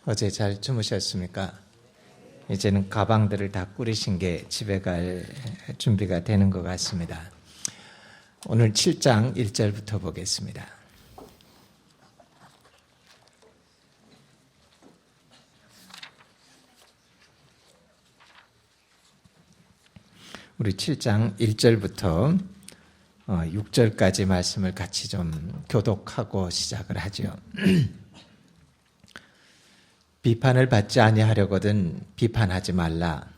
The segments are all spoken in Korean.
어제 잘 주무셨습니까? 이제는 가방들을 다 꾸리신 게 집에 갈 준비가 되는 것 같습니다. 오늘 7장 1절부터 보겠습니다. 우리 7장 1절부터 6절까지 말씀을 같이 좀 교독하고 시작을 하죠. 비판을 받지 아니하려거든 비판하지 말라.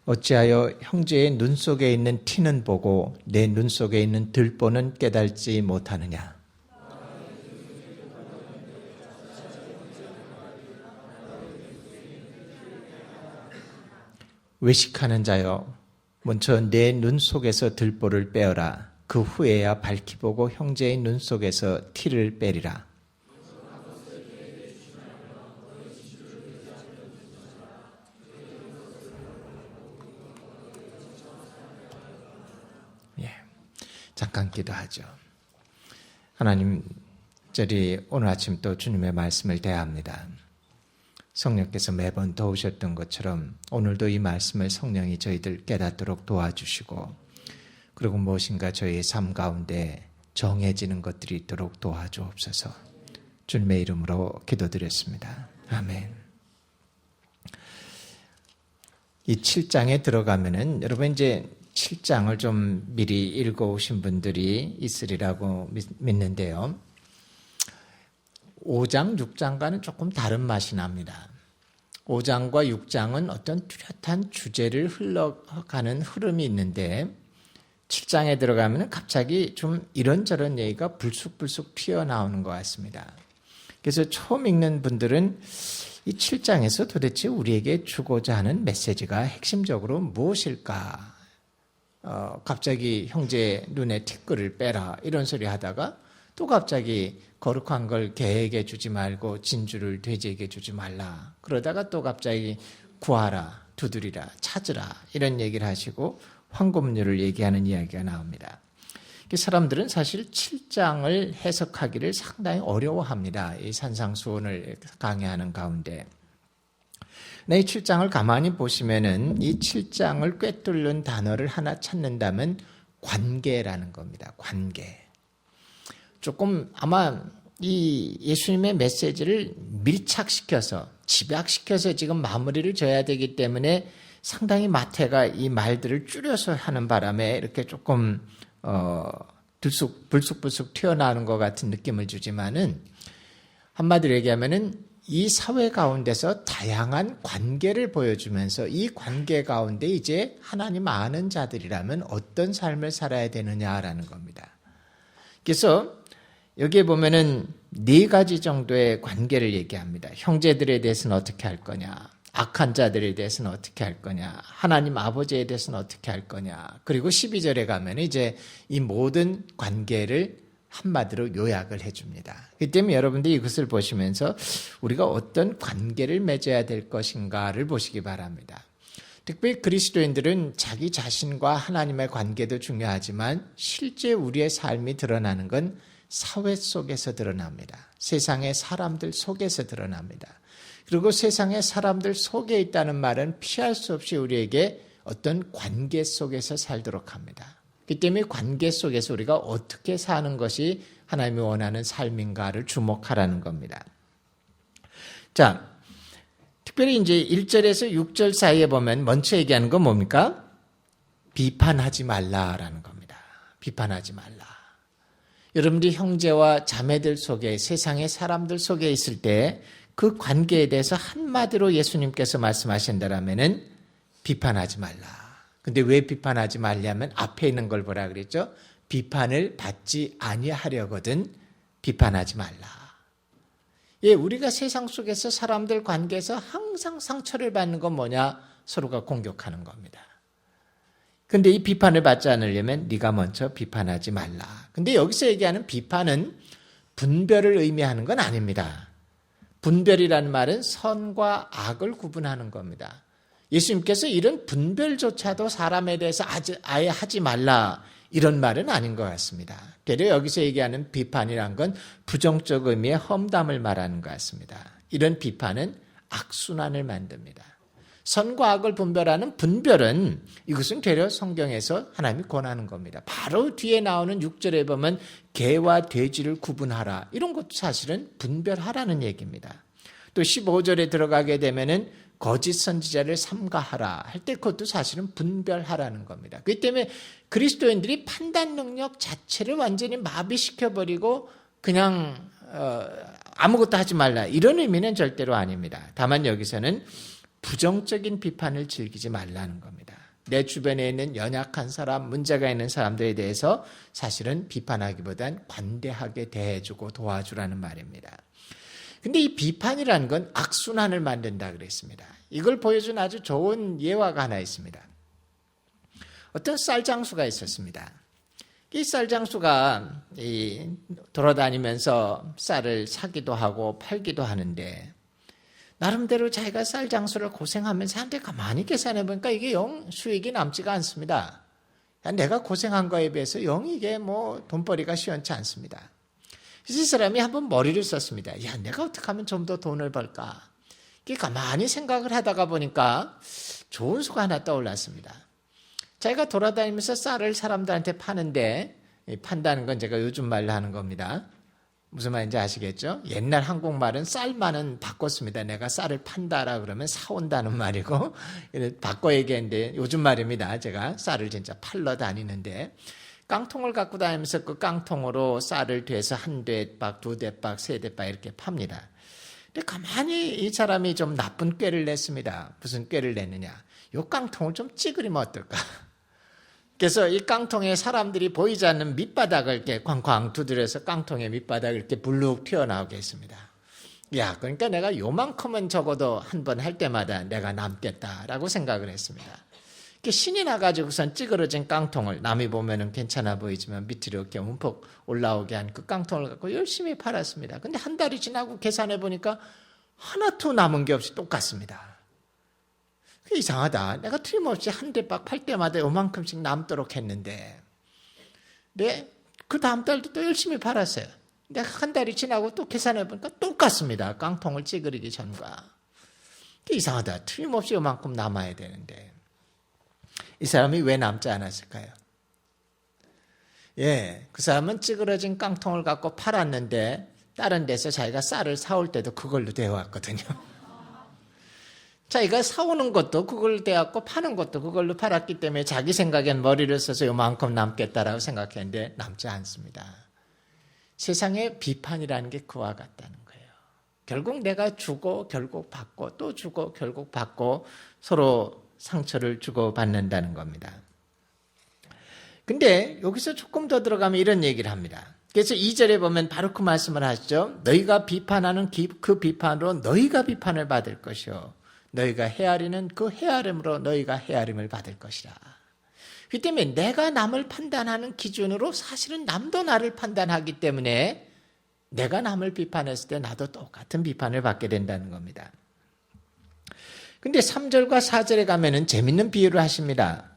어찌하여 형제의 눈 속에 있는 티는 보고 내 눈 속에 있는 들보는 깨달지 못하느냐. 외식하는 자여, 먼저 내 눈 속에서 들보를 빼어라. 그 후에야 밝히 보고 형제의 눈 속에서 티를 빼리라. 잠깐 기도하죠. 하나님, 저리 오늘 아침 또 주님의 말씀을 대합니다. 성령께서 매번 도우셨던 것처럼 오늘도 이 말씀을 성령이 저희들 깨닫도록 도와주시고, 그리고 무엇인가 저희의 삶 가운데 정해지는 것들이 있도록 도와주옵소서. 주님의 이름으로 기도드렸습니다. 아멘. 이 7장에 들어가면은 여러분 이제 7장을 좀 미리 읽어오신 분들이 있으리라고 믿는데요. 5장, 6장과는 조금 다른 맛이 납니다. 5장과 6장은 어떤 뚜렷한 주제를 흘러가는 흐름이 있는데 7장에 들어가면 갑자기 좀 이런저런 얘기가 불쑥불쑥 튀어나오는 것 같습니다. 그래서 처음 읽는 분들은 이 7장에서 도대체 우리에게 주고자 하는 메시지가 핵심적으로 무엇일까? 갑자기 형제 눈에 티끌을 빼라 이런 소리 하다가 또 갑자기 거룩한 걸 개에게 주지 말고 진주를 돼지에게 주지 말라. 그러다가 또 갑자기 구하라, 두드리라, 찾으라 이런 얘기를 하시고 황금률을 얘기하는 이야기가 나옵니다. 사람들은 사실 7장을 해석하기를 상당히 어려워합니다. 이 산상수훈을 강의하는 가운데. 이 7장을 가만히 보시면은 이 7장을 꿰뚫는 단어를 하나 찾는다면 관계라는 겁니다. 관계. 조금 아마 이 예수님의 메시지를 밀착시켜서 집약시켜서 지금 마무리를 져야 되기 때문에 상당히 마태가 이 말들을 줄여서 하는 바람에 이렇게 조금 불쑥불쑥 튀어나오는 것 같은 느낌을 주지만은 한마디로 얘기하면은 이 사회 가운데서 다양한 관계를 보여주면서 이 관계 가운데 이제 하나님 아는 자들이라면 어떤 삶을 살아야 되느냐라는 겁니다. 그래서 여기에 보면은 4가지 정도의 관계를 얘기합니다. 형제들에 대해서는 어떻게 할 거냐, 악한 자들에 대해서는 어떻게 할 거냐, 하나님 아버지에 대해서는 어떻게 할 거냐, 그리고 12절에 가면 이제 이 모든 관계를 한마디로 요약을 해줍니다. 그렇기 때문에 여러분들이 이것을 보시면서 우리가 어떤 관계를 맺어야 될 것인가를 보시기 바랍니다. 특별히 그리스도인들은 자기 자신과 하나님의 관계도 중요하지만 실제 우리의 삶이 드러나는 건 사회 속에서 드러납니다. 세상의 사람들 속에서 드러납니다. 그리고 세상의 사람들 속에 있다는 말은 피할 수 없이 우리에게 어떤 관계 속에서 살도록 합니다. 그렇기 때문에 관계 속에서 우리가 어떻게 사는 것이 하나님이 원하는 삶인가를 주목하라는 겁니다. 자, 특별히 이제 1절에서 6절 사이에 보면 먼저 얘기하는 건 뭡니까? 비판하지 말라라는 겁니다. 비판하지 말라. 여러분들이 형제와 자매들 속에 세상의 사람들 속에 있을 때 그 관계에 대해서 한마디로 예수님께서 말씀하신다라면은 비판하지 말라. 근데 왜 비판하지 말냐면 앞에 있는 걸 보라 그랬죠? 비판을 받지 아니하려거든 비판하지 말라. 예, 우리가 세상 속에서 사람들 관계에서 항상 상처를 받는 건 뭐냐? 서로가 공격하는 겁니다. 근데 이 비판을 받지 않으려면 네가 먼저 비판하지 말라. 근데 여기서 얘기하는 비판은 분별을 의미하는 건 아닙니다. 분별이라는 말은 선과 악을 구분하는 겁니다. 예수님께서 이런 분별조차도 사람에 대해서 아예 하지 말라 이런 말은 아닌 것 같습니다. 되려 여기서 얘기하는 비판이란 건 부정적 의미의 험담을 말하는 것 같습니다. 이런 비판은 악순환을 만듭니다. 선과 악을 분별하는 분별은 이것은 되려 성경에서 하나님이 권하는 겁니다. 바로 뒤에 나오는 6절에 보면 개와 돼지를 구분하라 이런 것도 사실은 분별하라는 얘기입니다. 또 15절에 들어가게 되면은 거짓 선지자를 삼가하라 할 때 그것도 사실은 분별하라는 겁니다. 그렇기 때문에 그리스도인들이 판단 능력 자체를 완전히 마비시켜버리고 그냥 아무것도 하지 말라 이런 의미는 절대로 아닙니다. 다만 여기서는 부정적인 비판을 즐기지 말라는 겁니다. 내 주변에 있는 연약한 사람, 문제가 있는 사람들에 대해서 사실은 비판하기보단 관대하게 대해주고 도와주라는 말입니다. 근데 이 비판이라는 건 악순환을 만든다 그랬습니다. 이걸 보여준 아주 좋은 예화가 하나 있습니다. 어떤 쌀장수가 있었습니다. 이 쌀장수가 돌아다니면서 쌀을 사기도 하고 팔기도 하는데 나름대로 자기가 쌀장수를 고생하면서 한데 가만히 계산해 보니까 이게 영 수익이 남지가 않습니다. 내가 고생한 거에 비해서 영 이게 돈벌이가 시원치 않습니다. 그래서 이 사람이 한번 머리를 썼습니다. 야, 내가 어떻게 하면 좀 더 돈을 벌까? 이게 가만히 생각을 하다가 보니까 좋은 수가 하나 떠올랐습니다. 자기가 돌아다니면서 쌀을 사람들한테 파는데, 판다는 건 제가 요즘 말로 하는 겁니다. 무슨 말인지 아시겠죠? 옛날 한국말은 쌀만은 바꿨습니다. 내가 쌀을 판다라 그러면 사온다는 말이고, 바꿔 얘기했는데 요즘 말입니다. 제가 쌀을 진짜 팔러 다니는데, 깡통을 갖고 다니면서 그 깡통으로 쌀을 돼서 한 대박, 두 대박, 세 대박 이렇게 팝니다. 근데 가만히 이 사람이 좀 나쁜 꾀를 냈습니다. 무슨 꾀를 냈느냐? 이 깡통을 좀 찌그리면 어떨까? 그래서 이 깡통에 사람들이 보이지 않는 밑바닥을 이렇게 쾅쾅 두드려서 깡통의 밑바닥을 이렇게 불룩 튀어나오게 했습니다. 야, 그러니까 내가 요만큼은 적어도 한 번 할 때마다 내가 남겠다라고 생각을 했습니다. 신이 나가지고선 찌그러진 깡통을 남이 보면은 괜찮아 보이지만 밑으로 이렇게 움푹 올라오게 한 그 깡통을 갖고 열심히 팔았습니다. 근데 한 달이 지나고 계산해 보니까 하나도 남은 게 없이 똑같습니다. 이상하다. 내가 틀림없이 한 대박 팔 때마다 요만큼씩 남도록 했는데, 네, 그 다음 달도 또 열심히 팔았어요. 내가 한 달이 지나고 또 계산해 보니까 똑같습니다. 깡통을 찌그리기 전과. 이상하다. 틀림없이 요만큼 남아야 되는데. 이 사람이 왜 남지 않았을까요? 예, 그 사람은 찌그러진 깡통을 갖고 팔았는데 다른 데서 자기가 쌀을 사올 때도 그걸로 되어왔거든요. 자기가 사오는 것도 그걸로 되어왔고 파는 것도 그걸로 팔았기 때문에 자기 생각엔 머리를 써서 요만큼 남겠다라고 생각했는데 남지 않습니다. 세상의 비판이라는 게 그와 같다는 거예요. 결국 내가 주고 결국 받고 또 주고 결국 받고 서로 상처를 주고받는다는 겁니다. 근데 여기서 조금 더 들어가면 이런 얘기를 합니다. 그래서 2절에 보면 바로 그 말씀을 하시죠. 너희가 비판하는 그 비판으로 너희가 비판을 받을 것이요 너희가 헤아리는 그 헤아림으로 너희가 헤아림을 받을 것이라. 그렇기 때문에 내가 남을 판단하는 기준으로 사실은 남도 나를 판단하기 때문에 내가 남을 비판했을 때 나도 똑같은 비판을 받게 된다는 겁니다. 근데 3절과 4절에 가면은 재밌는 비유를 하십니다.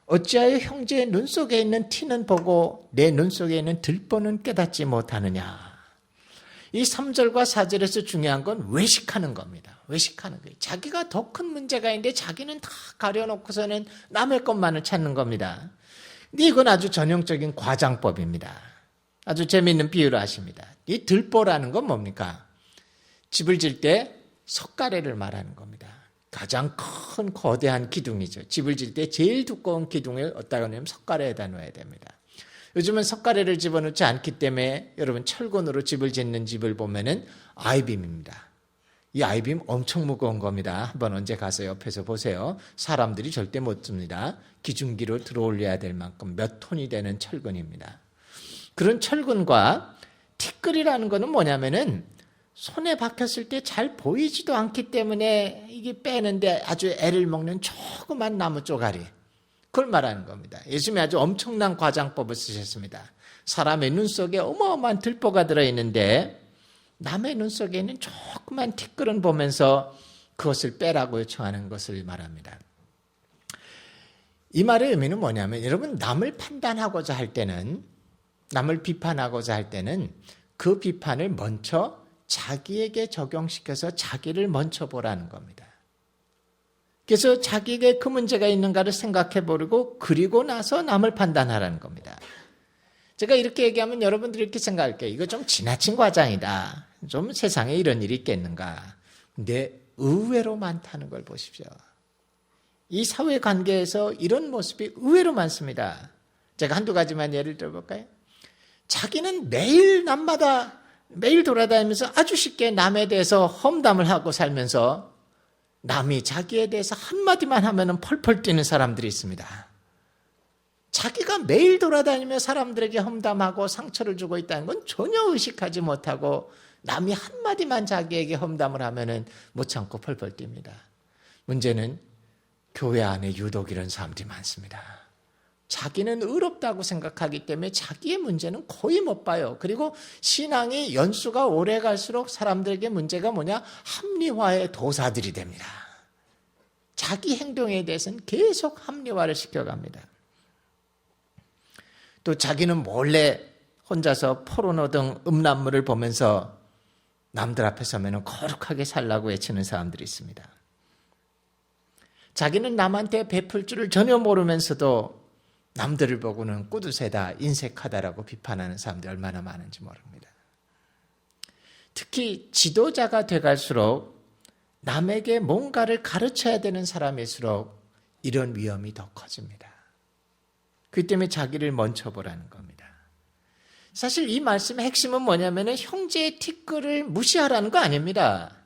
어찌하여 형제의 눈 속에 있는 티는 보고 내 눈 속에 있는 들보는 깨닫지 못하느냐. 이 3절과 4절에서 중요한 건 외식하는 겁니다. 외식하는 거예요. 자기가 더 큰 문제가 있는데 자기는 다 가려놓고서는 남의 것만을 찾는 겁니다. 근데 이건 아주 전형적인 과장법입니다. 아주 재밌는 비유를 하십니다. 이 들보라는 건 뭡니까? 집을 질 때 석가래를 말하는 겁니다. 가장 큰 거대한 기둥이죠. 집을 질 때 제일 두꺼운 기둥을 어디다가 넣으면 석가래에다 놓아야 됩니다. 요즘은 석가래를 집어넣지 않기 때문에 여러분 철근으로 집을 짓는 집을 보면은 아이빔입니다. 이 아이빔 엄청 무거운 겁니다. 한번 언제 가서 옆에서 보세요. 사람들이 절대 못 듭니다. 기중기로 들어올려야 될 만큼 몇 톤이 되는 철근입니다. 그런 철근과 티끌이라는 거는 뭐냐면은 손에 박혔을 때 잘 보이지도 않기 때문에 이게 빼는데 아주 애를 먹는 조그만 나무 쪼가리. 그걸 말하는 겁니다. 예수님이 아주 엄청난 과장법을 쓰셨습니다. 사람의 눈 속에 어마어마한 들보가 들어있는데 남의 눈 속에 있는 조그만 티끌은 보면서 그것을 빼라고 요청하는 것을 말합니다. 이 말의 의미는 뭐냐면 여러분 남을 판단하고자 할 때는 남을 비판하고자 할 때는 그 비판을 먼저 자기에게 적용시켜서 자기를 먼저 보라는 겁니다. 그래서 자기에게 그 문제가 있는가를 생각해 보고 그리고 나서 남을 판단하라는 겁니다. 제가 이렇게 얘기하면 여러분들이 이렇게 생각할 거예요. 이거 좀 지나친 과장이다. 좀 세상에 이런 일이 있겠는가. 근데 의외로 많다는 걸 보십시오. 이 사회관계에서 이런 모습이 의외로 많습니다. 제가 한두 가지만 예를 들어볼까요? 자기는 매일 남마다 매일 돌아다니면서 아주 쉽게 남에 대해서 험담을 하고 살면서 남이 자기에 대해서 한마디만 하면 펄펄 뛰는 사람들이 있습니다. 자기가 매일 돌아다니며 사람들에게 험담하고 상처를 주고 있다는 건 전혀 의식하지 못하고 남이 한마디만 자기에게 험담을 하면 못 참고 펄펄 뜁니다. 문제는 교회 안에 유독 이런 사람들이 많습니다. 자기는 의롭다고 생각하기 때문에 자기의 문제는 거의 못 봐요. 그리고 신앙이 연수가 오래 갈수록 사람들에게 문제가 뭐냐? 합리화의 도사들이 됩니다. 자기 행동에 대해서는 계속 합리화를 시켜갑니다. 또 자기는 몰래 혼자서 포르노 등 음란물을 보면서 남들 앞에 서면 거룩하게 살라고 외치는 사람들이 있습니다. 자기는 남한테 베풀 줄을 전혀 모르면서도 남들을 보고는 꾸두세다, 인색하다라고 비판하는 사람들이 얼마나 많은지 모릅니다. 특히 지도자가 돼갈수록 남에게 뭔가를 가르쳐야 되는 사람일수록 이런 위험이 더 커집니다. 그 때문에 자기를 먼저 보라는 겁니다. 사실 이 말씀의 핵심은 뭐냐면 형제의 티끌을 무시하라는 거 아닙니다.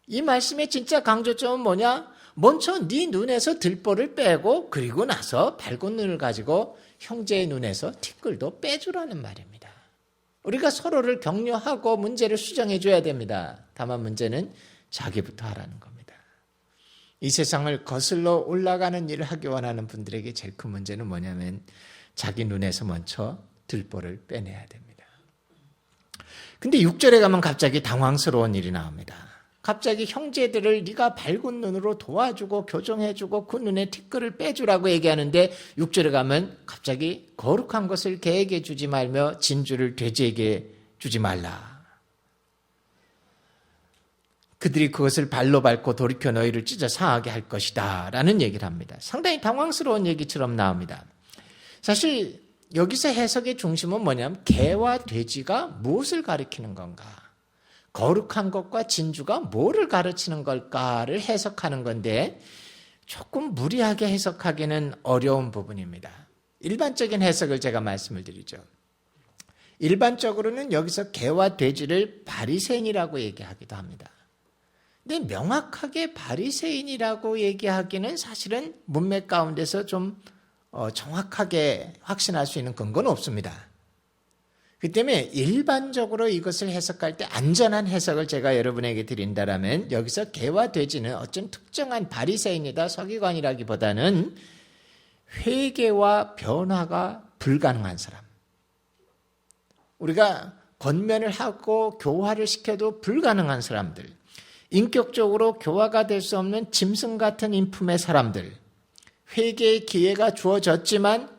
이 말씀의 진짜 강조점은 뭐냐? 먼저 네 눈에서 들보를 빼고 그리고 나서 밝은 눈을 가지고 형제의 눈에서 티끌도 빼주라는 말입니다. 우리가 서로를 격려하고 문제를 수정해 줘야 됩니다. 다만 문제는 자기부터 하라는 겁니다. 이 세상을 거슬러 올라가는 일을 하기 원하는 분들에게 제일 큰 문제는 뭐냐면 자기 눈에서 먼저 들보를 빼내야 됩니다. 근데 6절에 가면 갑자기 당황스러운 일이 나옵니다. 갑자기 형제들을 네가 밝은 눈으로 도와주고 교정해주고 그 눈에 티끌을 빼주라고 얘기하는데 6절에 가면 갑자기 거룩한 것을 개에게 주지 말며 진주를 돼지에게 주지 말라. 그들이 그것을 발로 밟고 돌이켜 너희를 찢어 상하게 할 것이다 라는 얘기를 합니다. 상당히 당황스러운 얘기처럼 나옵니다. 사실 여기서 해석의 중심은 뭐냐면 개와 돼지가 무엇을 가리키는 건가? 거룩한 것과 진주가 뭐를 가르치는 걸까를 해석하는 건데 조금 무리하게 해석하기는 어려운 부분입니다. 일반적인 해석을 제가 말씀을 드리죠. 일반적으로는 여기서 개와 돼지를 바리새인이라고 얘기하기도 합니다. 근데 명확하게 바리새인이라고 얘기하기는 사실은 문맥 가운데서 좀 정확하게 확신할 수 있는 근거는 없습니다. 그 때문에 일반적으로 이것을 해석할 때 안전한 해석을 제가 여러분에게 드린다라면 여기서 개와 돼지는 어떤 특정한 바리새인이다 서기관이라기보다는 회개와 변화가 불가능한 사람. 우리가 권면을 하고 교화를 시켜도 불가능한 사람들. 인격적으로 교화가 될 수 없는 짐승 같은 인품의 사람들. 회개의 기회가 주어졌지만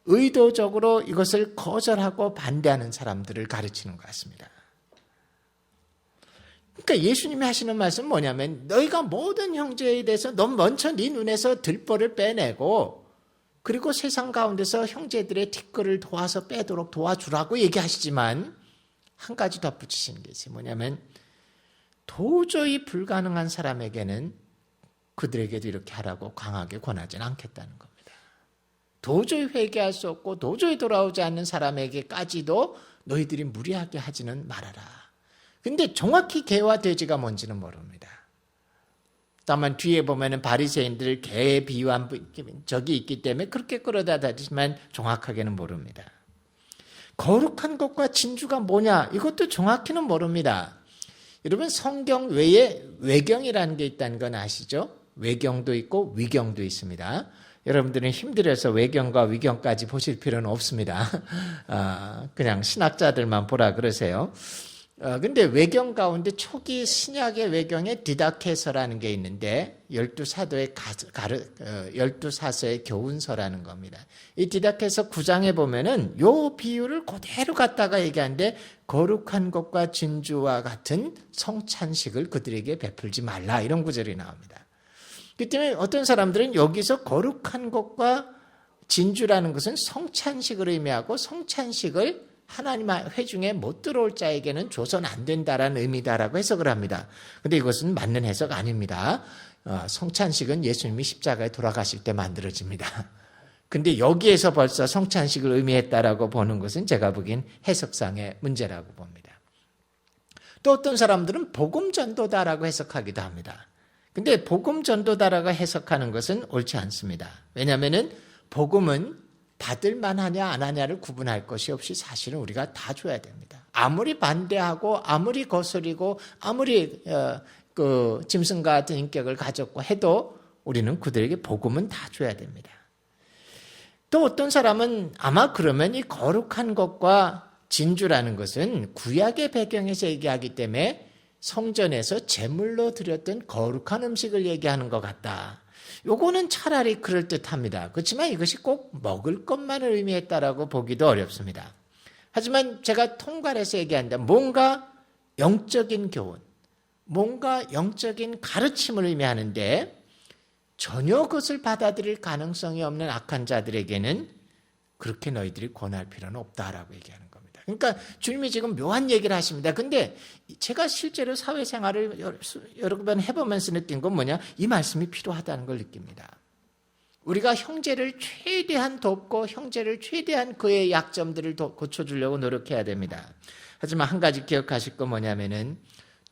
의도적으로 이것을 거절하고 반대하는 사람들을 가르치는 것 같습니다. 그러니까 예수님이 하시는 말씀은 뭐냐면 너희가 모든 형제에 대해서 넌 먼저 네 눈에서 들보를 빼내고 그리고 세상 가운데서 형제들의 티끌을 도와서 빼도록 도와주라고 얘기하시지만 한 가지 덧붙이시는 게 있어요. 뭐냐면 도저히 불가능한 사람에게는 그들에게도 이렇게 하라고 강하게 권하지는 않겠다는 겁니다. 도저히 회개할 수 없고 도저히 돌아오지 않는 사람에게까지도 너희들이 무리하게 하지는 말아라. 근데 정확히 개와 돼지가 뭔지는 모릅니다. 다만 뒤에 보면은 바리새인들 개에 비유한 적이 있기 때문에 그렇게 끌어다 다지만 정확하게는 모릅니다. 거룩한 것과 진주가 뭐냐? 이것도 정확히는 모릅니다. 여러분 성경 외에 외경이라는 게 있다는 건 아시죠? 외경도 있고 위경도 있습니다. 여러분들은 힘들어서 외경과 위경까지 보실 필요는 없습니다. 그냥 신학자들만 보라 그러세요. 근데 외경 가운데 초기 신약의 외경에 디다케서라는 게 있는데 12사도의 12사서의 교훈서라는 겁니다. 이 디다케서 9장에 보면은 요 비유를 그대로 갖다가 얘기하는데 거룩한 것과 진주와 같은 성찬식을 그들에게 베풀지 말라 이런 구절이 나옵니다. 그 때문에 어떤 사람들은 여기서 거룩한 것과 진주라는 것은 성찬식을 의미하고 성찬식을 하나님 회중에 못 들어올 자에게는 줘서는 안 된다라는 의미다라고 해석을 합니다. 그런데 이것은 맞는 해석 아닙니다. 성찬식은 예수님이 십자가에 돌아가실 때 만들어집니다. 근데 여기에서 벌써 성찬식을 의미했다라고 보는 것은 제가 보기엔 해석상의 문제라고 봅니다. 또 어떤 사람들은 복음 전도다라고 해석하기도 합니다. 근데 복음 전도다라고 해석하는 것은 옳지 않습니다. 왜냐하면은 복음은 받을 만하냐 안 하냐를 구분할 것이 없이 사실은 우리가 다 줘야 됩니다. 아무리 반대하고 아무리 거스리고 아무리 짐승과 같은 인격을 가졌고 해도 우리는 그들에게 복음은 다 줘야 됩니다. 또 어떤 사람은 아마 그러면 이 거룩한 것과 진주라는 것은 구약의 배경에서 얘기하기 때문에 성전에서 제물로 드렸던 거룩한 음식을 얘기하는 것 같다. 요거는 차라리 그럴듯합니다. 그렇지만 이것이 꼭 먹을 것만을 의미했다라고 보기도 어렵습니다. 하지만 제가 통괄해서 얘기한다. 뭔가 영적인 교훈, 뭔가 영적인 가르침을 의미하는데 전혀 그것을 받아들일 가능성이 없는 악한 자들에게는 그렇게 너희들이 권할 필요는 없다라고 얘기하는 겁니다. 그러니까 주님이 지금 묘한 얘기를 하십니다. 근데 제가 실제로 사회생활을 여러 번 해보면서 느낀 건 뭐냐? 이 말씀이 필요하다는 걸 느낍니다. 우리가 형제를 최대한 돕고 형제를 최대한 그의 약점들을 고쳐주려고 노력해야 됩니다. 하지만 한 가지 기억하실 건 뭐냐면은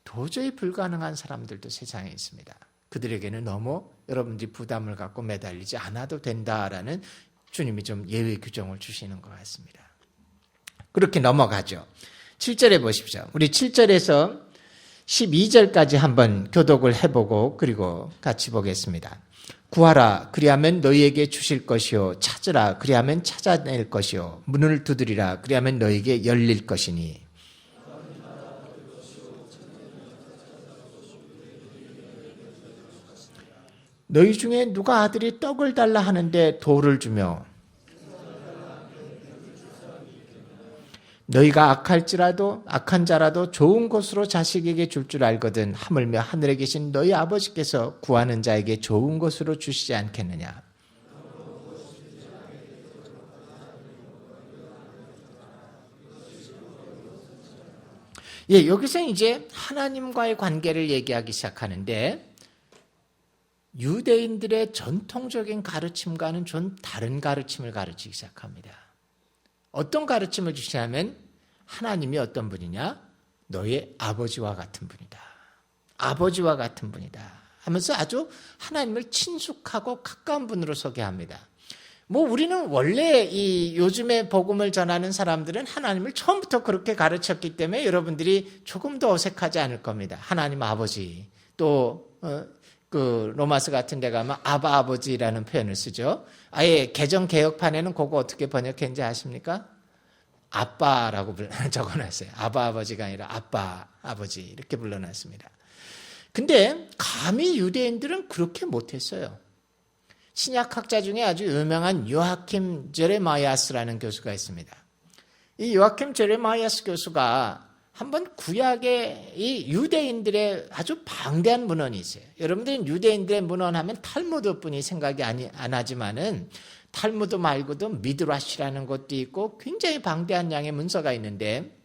도저히 불가능한 사람들도 세상에 있습니다. 그들에게는 너무 여러분들이 부담을 갖고 매달리지 않아도 된다라는 주님이 좀 예외 규정을 주시는 것 같습니다. 그렇게 넘어가죠. 7절에 보십시오. 우리 7절에서 12절까지 한번 교독을 해보고 그리고 같이 보겠습니다. 구하라 그리하면 너희에게 주실 것이요 찾으라 그리하면 찾아낼 것이요 문을 두드리라 그리하면 너희에게 열릴 것이니 너희 중에 누가 아들이 떡을 달라 하는데 돌을 주며 너희가 악한 자라도 좋은 것으로 자식에게 줄 줄 알거든 하물며 하늘에 계신 너희 아버지께서 구하는 자에게 좋은 것으로 주시지 않겠느냐. 여기서 이제 하나님과의 관계를 얘기하기 시작하는데 유대인들의 전통적인 가르침과는 좀 다른 가르침을 가르치기 시작합니다. 어떤 가르침을 주시냐면 하나님이 어떤 분이냐? 너의 아버지와 같은 분이다. 아버지와 같은 분이다. 하면서 아주 하나님을 친숙하고 가까운 분으로 소개합니다. 우리는 원래 이 요즘에 복음을 전하는 사람들은 하나님을 처음부터 그렇게 가르쳤기 때문에 여러분들이 조금 더 어색하지 않을 겁니다. 하나님 아버지 또 로마서 같은 데 가면 아바 아버지라는 표현을 쓰죠. 아예 개정 개혁판에는 그거 어떻게 번역했는지 아십니까? 아빠라고 적어놨어요. 아바 아버지가 아니라 아빠 아버지 이렇게 불러놨습니다. 근데 감히 유대인들은 그렇게 못했어요. 신약학자 중에 아주 유명한 요아킴 제레마이아스라는 교수가 있습니다. 이 요아킴 제레마이아스 교수가 한번 구약의 이 유대인들의 아주 방대한 문헌이 있어요. 여러분들은 유대인들의 문헌하면 탈무드뿐이 생각이 안 하지만은 탈무드 말고도 미드라시라는 것도 있고 굉장히 방대한 양의 문서가 있는데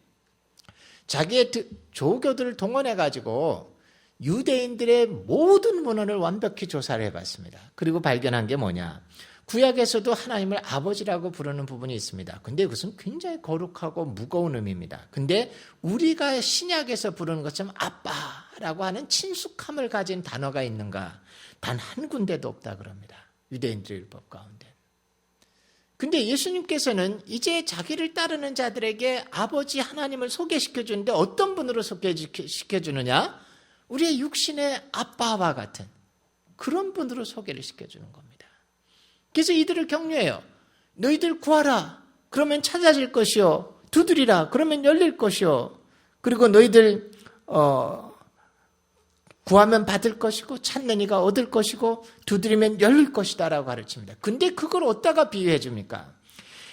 자기의 조교들을 동원해가지고 유대인들의 모든 문헌을 완벽히 조사를 해봤습니다. 그리고 발견한 게 뭐냐? 구약에서도 하나님을 아버지라고 부르는 부분이 있습니다. 근데 그것은 굉장히 거룩하고 무거운 의미입니다. 근데 우리가 신약에서 부르는 것처럼 아빠라고 하는 친숙함을 가진 단어가 있는가? 단 한 군데도 없다 그럽니다. 유대인들의 율법 가운데. 근데 예수님께서는 이제 자기를 따르는 자들에게 아버지 하나님을 소개시켜주는데 어떤 분으로 소개시켜주느냐? 우리의 육신의 아빠와 같은 그런 분으로 소개를 시켜주는 겁니다. 그래서 이들을 격려해요. 너희들 구하라. 그러면 찾아질 것이요. 두드리라. 그러면 열릴 것이요. 그리고 너희들 구하면 받을 것이고 찾는 이가 얻을 것이고 두드리면 열릴 것이다 라고 가르칩니다. 근데 그걸 어디다가 비유해 줍니까?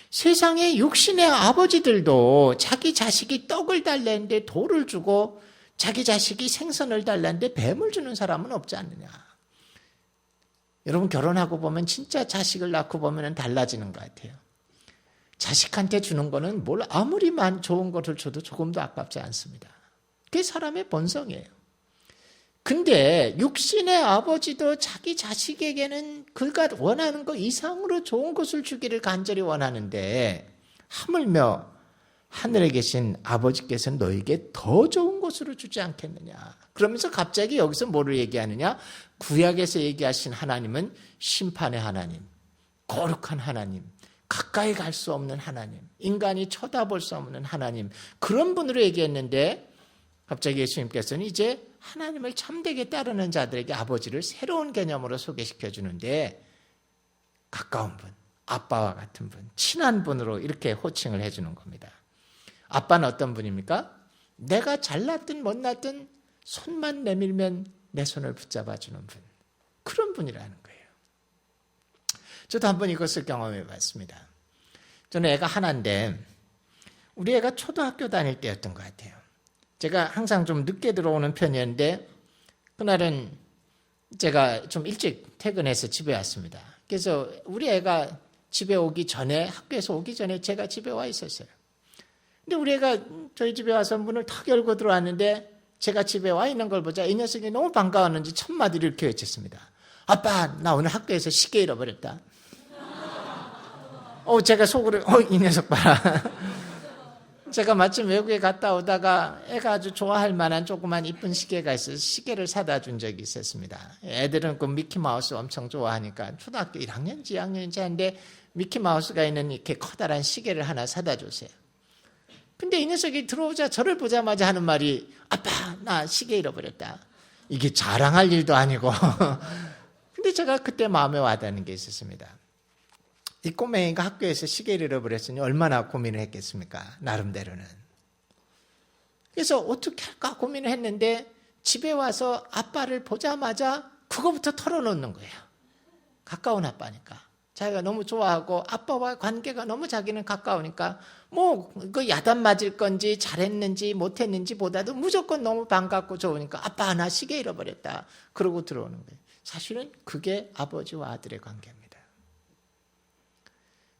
세상의 육신의 아버지들도 자기 자식이 떡을 달라는데 돌을 주고 자기 자식이 생선을 달라는데 뱀을 주는 사람은 없지 않느냐. 여러분 결혼하고 보면 진짜 자식을 낳고 보면 달라지는 것 같아요. 자식한테 주는 거는 뭘 아무리 좋은 것을 줘도 조금도 아깝지 않습니다. 그게 사람의 본성이에요. 근데 육신의 아버지도 자기 자식에게는 그가 원하는 것 이상으로 좋은 것을 주기를 간절히 원하는데 하물며 하늘에 계신 아버지께서는 너에게 더 좋은 것으로 주지 않겠느냐. 그러면서 갑자기 여기서 뭐를 얘기하느냐? 구약에서 얘기하신 하나님은 심판의 하나님, 거룩한 하나님, 가까이 갈 수 없는 하나님, 인간이 쳐다볼 수 없는 하나님, 그런 분으로 얘기했는데 갑자기 예수님께서는 이제 하나님을 참되게 따르는 자들에게 아버지를 새로운 개념으로 소개시켜 주는데 가까운 분, 아빠와 같은 분, 친한 분으로 이렇게 호칭을 해주는 겁니다. 아빠는 어떤 분입니까? 내가 잘났든 못났든 손만 내밀면 내 손을 붙잡아 주는 분, 그런 분이라는 거예요. 저도 한번 이것을 경험해 봤습니다. 저는 애가 하나인데 우리 애가 초등학교 다닐 때였던 것 같아요. 제가 항상 좀 늦게 들어오는 편이었는데 그날은 제가 좀 일찍 퇴근해서 집에 왔습니다. 그래서 우리 애가 집에 오기 전에, 학교에서 오기 전에 제가 집에 와 있었어요. 근데 우리 애가 저희 집에 와서 문을 탁 열고 들어왔는데 제가 집에 와 있는 걸 보자 이 녀석이 너무 반가웠는지 첫 마디를 이렇게 외쳤습니다. 아빠, 나 오늘 학교에서 시계 잃어버렸다. 제가 속으로 이 녀석 봐라. 제가 마침 외국에 갔다 오다가 애가 아주 좋아할 만한 조그만 이쁜 시계가 있어서 시계를 사다 준 적이 있었습니다. 애들은 그 미키마우스 엄청 좋아하니까 초등학교 1학년인지 2학년인지 하는데 미키마우스가 있는 이렇게 커다란 시계를 하나 사다 줬어요. 근데 이 녀석이 들어오자 저를 보자마자 하는 말이 아빠, 나 시계 잃어버렸다. 이게 자랑할 일도 아니고 근데 제가 그때 마음에 와닿는 게 있었습니다. 이 꼬맹이가 학교에서 시계를 잃어버렸으니 얼마나 고민을 했겠습니까? 나름대로는. 그래서 어떻게 할까 고민을 했는데 집에 와서 아빠를 보자마자 그거부터 털어놓는 거예요. 가까운 아빠니까. 자기가 너무 좋아하고 아빠와 관계가 너무 자기는 가까우니까 그 야단 맞을 건지 잘했는지 못했는지 보다도 무조건 너무 반갑고 좋으니까 아빠 나 시계 잃어버렸다. 그러고 들어오는 거예요. 사실은 그게 아버지와 아들의 관계입니다.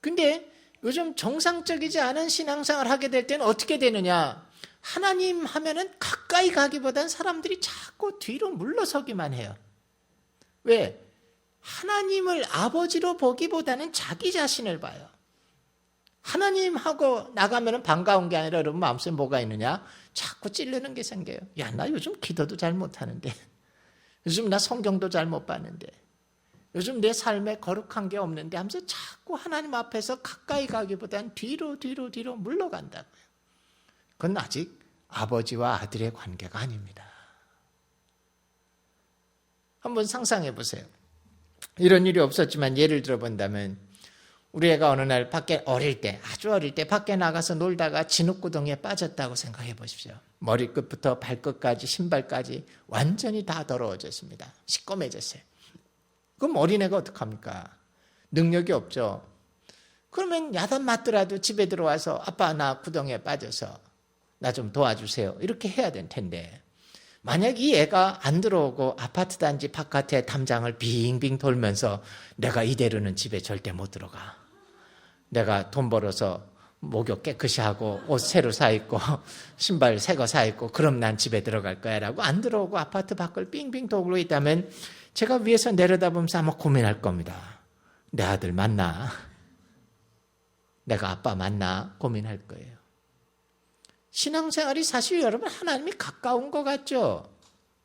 근데 요즘 정상적이지 않은 신앙생활을 하게 될 때는 어떻게 되느냐? 하나님 하면은 가까이 가기보단 사람들이 자꾸 뒤로 물러서기만 해요. 왜? 하나님을 아버지로 보기보다는 자기 자신을 봐요. 하나님하고 나가면은 반가운 게 아니라 여러분 마음속에 뭐가 있느냐? 자꾸 찔르는 게 생겨요. 야, 나 요즘 기도도 잘 못하는데. 요즘 나 성경도 잘 못 봤는데. 요즘 내 삶에 거룩한 게 없는데 하면서 자꾸 하나님 앞에서 가까이 가기보다는 뒤로 물러간다고요. 그건 아직 아버지와 아들의 관계가 아닙니다. 한번 상상해 보세요. 이런 일이 없었지만 예를 들어본다면 우리 애가 어느 날 밖에 아주 어릴 때 밖에 나가서 놀다가 진흙구덩이에 빠졌다고 생각해 보십시오. 머리끝부터 발끝까지 신발까지 완전히 다 더러워졌습니다. 시꺼매졌어요. 그럼 어린애가 어떡합니까? 능력이 없죠. 그러면 야단 맞더라도 집에 들어와서 아빠 나 구덩이에 빠져서 나 좀 도와주세요. 이렇게 해야 될 텐데 만약 이 애가 안 들어오고 아파트 단지 바깥에 담장을 빙빙 돌면서 내가 이대로는 집에 절대 못 들어가. 내가 돈 벌어서 목욕 깨끗이 하고 옷 새로 사 입고 신발 새 거 사 입고 그럼 난 집에 들어갈 거야 라고 안 들어오고 아파트 밖을 빙빙 돌고 있다면 제가 위에서 내려다보면서 아마 고민할 겁니다. 내 아들 맞나? 내가 아빠 맞나? 고민할 거예요. 신앙생활이 사실 여러분 하나님이 가까운 것 같죠?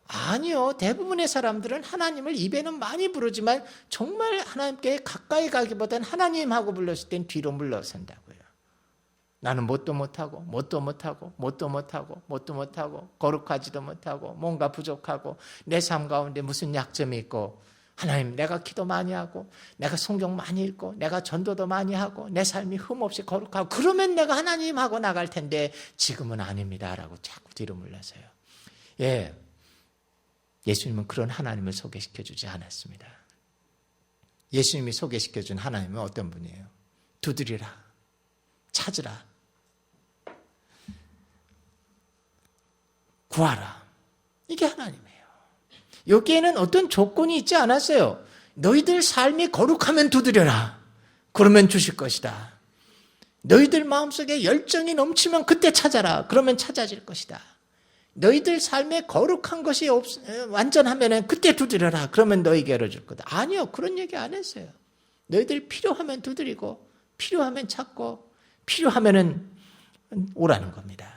아니요. 대부분의 사람들은 하나님을 입에는 많이 부르지만 정말 하나님께 가까이 가기보다는 하나님하고 불렀을 땐 뒤로 물러선다고요. 나는 뭣도 못하고 거룩하지도 못하고 뭔가 부족하고 내 삶 가운데 무슨 약점이 있고 하나님, 내가 기도 많이 하고 내가 성경 많이 읽고 내가 전도도 많이 하고 내 삶이 흠없이 거룩하고 그러면 내가 하나님하고 나갈 텐데 지금은 아닙니다 라고 자꾸 뒤로 물러서요. 예, 예수님은 그런 하나님을 소개시켜 주지 않았습니다. 예수님이 소개시켜 준 하나님은 어떤 분이에요? 두드리라, 찾으라, 구하라. 이게 하나님이에요. 여기에는 어떤 조건이 있지 않았어요. 너희들 삶이 거룩하면 두드려라. 그러면 주실 것이다. 너희들 마음속에 열정이 넘치면 그때 찾아라. 그러면 찾아질 것이다. 너희들 삶에 거룩한 것이 완전하면 그때 두드려라. 그러면 너희에게 열어줄 거다. 아니요. 그런 얘기 안 했어요. 너희들 필요하면 두드리고 필요하면 찾고 필요하면 오라는 겁니다.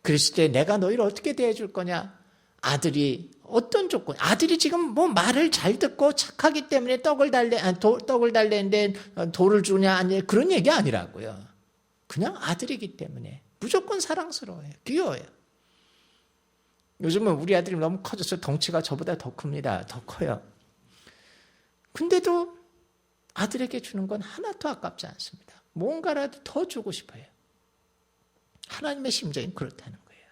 그랬을 때 내가 너희를 어떻게 대해줄 거냐? 아들이 어떤 조건? 아들이 지금 뭐 말을 잘 듣고 착하기 때문에 떡을 달래는데 돌을 주냐 아니 그런 얘기 아니라고요. 그냥 아들이기 때문에 무조건 사랑스러워요. 귀여워요. 요즘은 우리 아들이 너무 커져서 덩치가 저보다 더 큽니다. 더 커요. 근데도 아들에게 주는 건 하나도 아깝지 않습니다. 뭔가라도 더 주고 싶어요. 하나님의 심정이 그렇다는 거예요.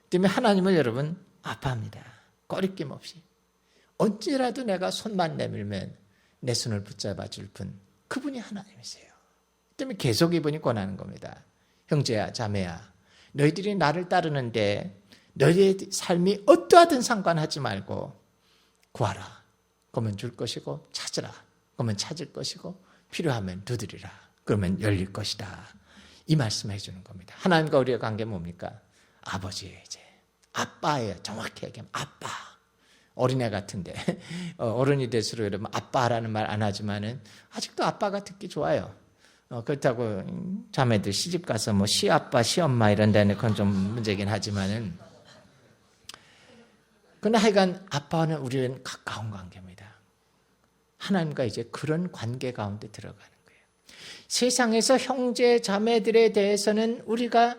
때문에 하나님을 여러분 아파합니다. 꺼리낌 없이. 언제라도 내가 손만 내밀면 내 손을 붙잡아 줄 분, 그분이 하나님이세요. 때문에 계속 이분이 권하는 겁니다. 형제야, 자매야, 너희들이 나를 따르는데 너희의 삶이 어떠하든 상관하지 말고 구하라. 그러면 줄 것이고 찾으라. 그러면 찾을 것이고 필요하면 두드리라. 그러면 열릴 것이다. 이 말씀을 해주는 겁니다. 하나님과 우리의 관계 뭡니까? 아버지예요. 이제 아빠예요. 정확히 얘기하면 아빠. 어린애 같은데 어른이 될수록 여러분 아빠라는 말 안 하지만은 아직도 아빠가 듣기 좋아요. 그렇다고 자매들 시집 가서 뭐 시아빠, 시엄마 이런 데는 그건 좀 문제긴 하지만은 근데 하여간 아빠는 우리는 가까운 관계입니다. 하나님과 이제 그런 관계 가운데 들어가는 거예요. 세상에서 형제 자매들에 대해서는 우리가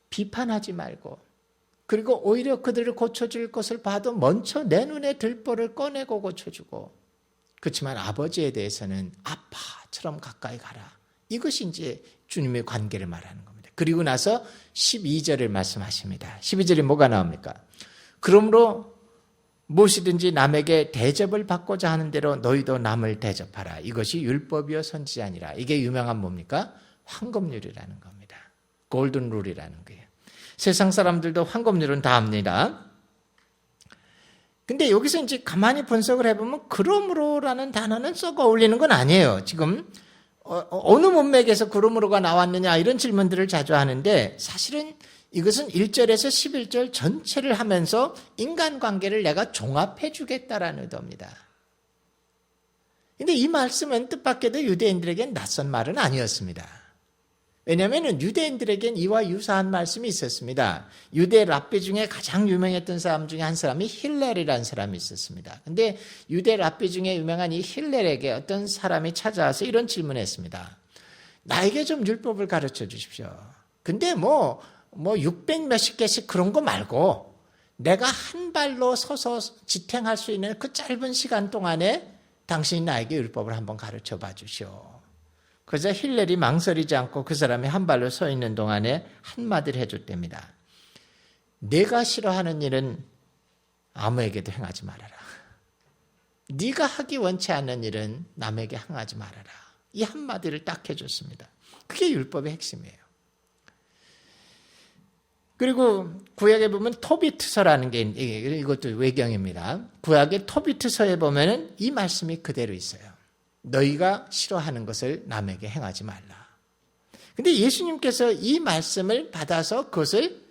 비판하지 말고 그리고 오히려 그들을 고쳐줄 것을 봐도 먼저 내 눈에 들보를 꺼내고 고쳐주고 그렇지만 아버지에 대해서는 아빠처럼 가까이 가라. 이것이 이제 주님의 관계를 말하는 겁니다. 그리고 나서 12절을 말씀하십니다. 12절에 뭐가 나옵니까? 그러므로 무엇이든지 남에게 대접을 받고자 하는 대로 너희도 남을 대접하라. 이것이 율법이요 선지자니라. 이게 유명한 뭡니까? 황금률이라는 겁니다. 골든 룰이라는 거예요. 세상 사람들도 황금률은 다 압니다. 근데 여기서 이제 가만히 분석을 해보면 그러므로라는 단어는 썩어 어울리는 건 아니에요. 지금 어느 문맥에서 그러므로가 나왔느냐 이런 질문들을 자주 하는데 사실은 이것은 1절에서 11절 전체를 하면서 인간관계를 내가 종합해 주겠다라는 의도입니다. 그런데 이 말씀은 뜻밖에도 유대인들에겐 낯선 말은 아니었습니다. 왜냐하면 유대인들에겐 이와 유사한 말씀이 있었습니다. 유대 랍비 중에 가장 유명했던 사람 중에 한 사람이 힐렐이라는 사람이 있었습니다. 그런데 유대 랍비 중에 유명한 이 힐렐에게 어떤 사람이 찾아와서 이런 질문을 했습니다. 나에게 좀 율법을 가르쳐 주십시오. 근데 뭐 600 몇십 개씩 그런 거 말고 내가 한 발로 서서 지탱할 수 있는 그 짧은 시간 동안에 당신이 나에게 율법을 한번 가르쳐 봐 주시오. 그래서 힐렐이 망설이지 않고 그 사람이 한 발로 서 있는 동안에 한마디를 해줬답니다. 내가 싫어하는 일은 아무에게도 행하지 말아라. 네가 하기 원치 않는 일은 남에게 행하지 말아라. 이 한마디를 딱 해줬습니다. 그게 율법의 핵심이에요. 그리고 구약에 보면 토비트서라는 게 이것도 외경입니다. 구약의 토비트서에 보면은 이 말씀이 그대로 있어요. 너희가 싫어하는 것을 남에게 행하지 말라. 근데 예수님께서 이 말씀을 받아서 그것을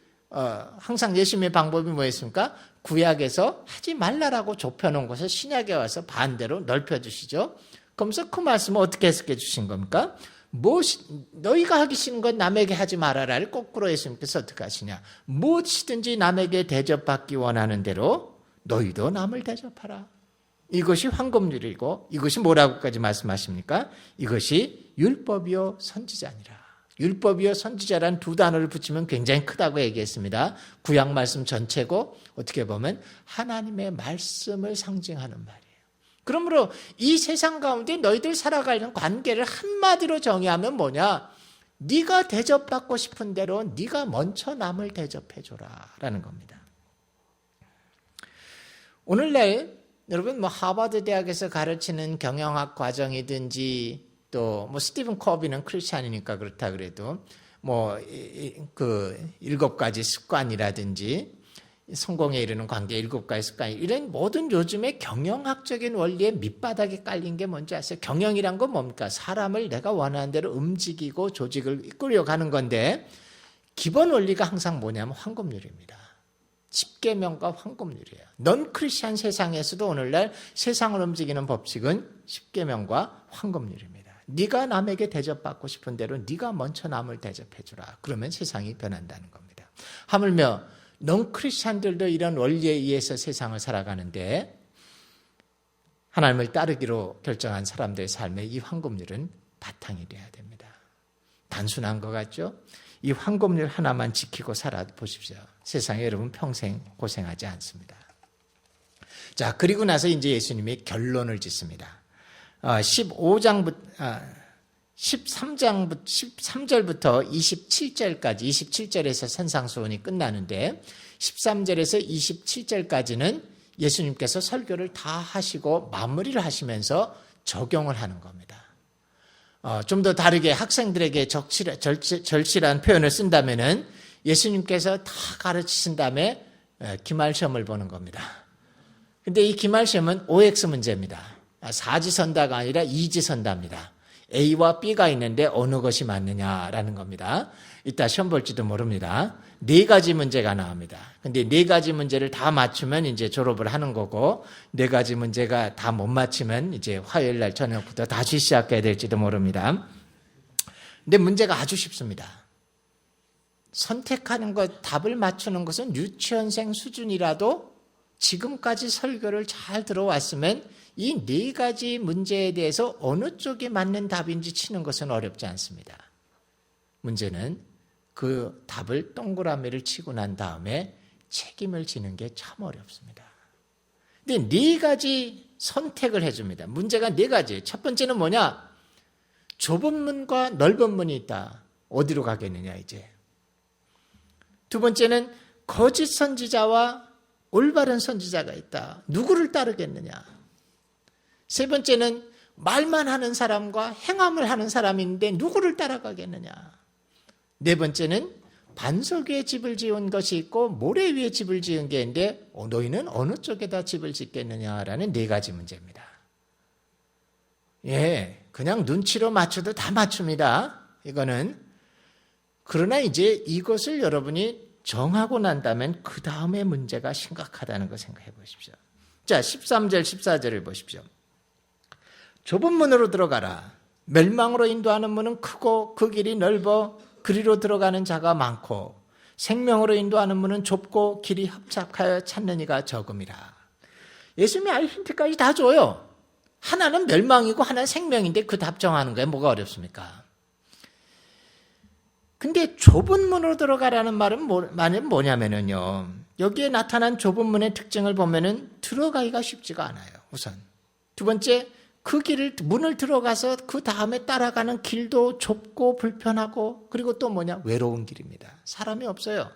항상 예수님의 방법이 뭐였습니까? 구약에서 하지 말라라고 좁혀놓은 것을 신약에 와서 반대로 넓혀주시죠. 그러면서 그 말씀을 어떻게 해석해 주신 겁니까? 너희가 하기 싫은 건 남에게 하지 말아라를 거꾸로 예수님께서 어떻게 하시냐? 무엇이든지 남에게 대접받기 원하는 대로 너희도 남을 대접하라. 이것이 황금률이고 이것이 뭐라고까지 말씀하십니까? 이것이 율법이요 선지자니라. 율법이요 선지자란 두 단어를 붙이면 굉장히 크다고 얘기했습니다. 구약 말씀 전체고 어떻게 보면 하나님의 말씀을 상징하는 말이에요. 그러므로 이 세상 가운데 너희들 살아가는 관계를 한마디로 정의하면 뭐냐? 네가 대접받고 싶은 대로 네가 먼저 남을 대접해줘라 라는 겁니다. 오늘날 여러분 하버드 대학에서 가르치는 경영학 과정이든지 또 스티븐 커비는 크리스찬이니까 그렇다 그래도 그 7가지 습관이라든지 성공에 이르는 관계 7가지 습관 이런 모든 요즘의 경영학적인 원리에 밑바닥에 깔린 게 뭔지 아세요? 경영이란 건 뭡니까? 사람을 내가 원하는 대로 움직이고 조직을 이끌어가는 건데 기본 원리가 항상 뭐냐면 황금률입니다. 십계명과 황금률이에요. 넌 크리스찬 세상에서도 오늘날 세상을 움직이는 법칙은 십계명과 황금률입니다. 네가 남에게 대접받고 싶은 대로 네가 먼저 남을 대접해주라. 그러면 세상이 변한다는 겁니다. 하물며 넌 크리스찬들도 이런 원리에 의해서 세상을 살아가는데 하나님을 따르기로 결정한 사람들의 삶에 이 황금률은 바탕이 돼야 됩니다. 단순한 것 같죠? 이 황금률 하나만 지키고 살아보십시오. 세상에 여러분 평생 고생하지 않습니다. 자, 그리고 나서 이제 예수님이 결론을 짓습니다. 13절부터 27절까지 27절에서 산상수훈이 끝나는데 13절에서 27절까지는 예수님께서 설교를 다 하시고 마무리를 하시면서 적용을 하는 겁니다. 좀 더 다르게 학생들에게 절실한 표현을 쓴다면은 예수님께서 다 가르치신 다음에 기말시험을 보는 겁니다. 근데 이 기말시험은 OX 문제입니다. 사지선다가 아니라 이지선다입니다. A와 B가 있는데 어느 것이 맞느냐라는 겁니다. 이따 시험 볼지도 모릅니다. 4가지 문제가 나옵니다. 근데 4가지 문제를 다 맞추면 이제 졸업을 하는 거고 4가지 문제가 다 못 맞추면 이제 화요일 날 저녁부터 다시 시작해야 될지도 모릅니다. 근데 문제가 아주 쉽습니다. 선택하는 것, 답을 맞추는 것은 유치원생 수준이라도 지금까지 설교를 잘 들어왔으면 이 4가지 문제에 대해서 어느 쪽이 맞는 답인지 치는 것은 어렵지 않습니다. 문제는 그 답을 동그라미를 치고 난 다음에 책임을 지는 게 참 어렵습니다. 근데 4가지 선택을 해줍니다. 문제가 4가지. 첫 번째는 뭐냐? 좁은 문과 넓은 문이 있다. 어디로 가겠느냐 이제. 두 번째는 거짓 선지자와 올바른 선지자가 있다. 누구를 따르겠느냐? 세 번째는 말만 하는 사람과 행함을 하는 사람이 있는데 누구를 따라가겠느냐? 네 번째는 반석 위에 집을 지은 것이 있고 모래 위에 집을 지은 게 있는데 너희는 어느 쪽에다 집을 짓겠느냐라는 4가지 문제입니다. 예, 그냥 눈치로 맞춰도 다 맞춥니다. 이거는. 그러나 이제 이것을 여러분이 정하고 난다면 그 다음에 문제가 심각하다는 거 생각해 보십시오. 자, 13절, 14절을 보십시오. 좁은 문으로 들어가라. 멸망으로 인도하는 문은 크고 그 길이 넓어 그리로 들어가는 자가 많고 생명으로 인도하는 문은 좁고 길이 협착하여 찾는 이가 적음이라. 예수님이 아예 힌트까지 다 줘요. 하나는 멸망이고 하나는 생명인데 그 답 정하는 거에 뭐가 어렵습니까? 근데 좁은 문으로 들어가라는 말은 뭐냐면요. 여기에 나타난 좁은 문의 특징을 보면은 들어가기가 쉽지가 않아요. 우선. 두 번째, 그 문을 들어가서 그 다음에 따라가는 길도 좁고 불편하고 그리고 또 외로운 길입니다. 사람이 없어요.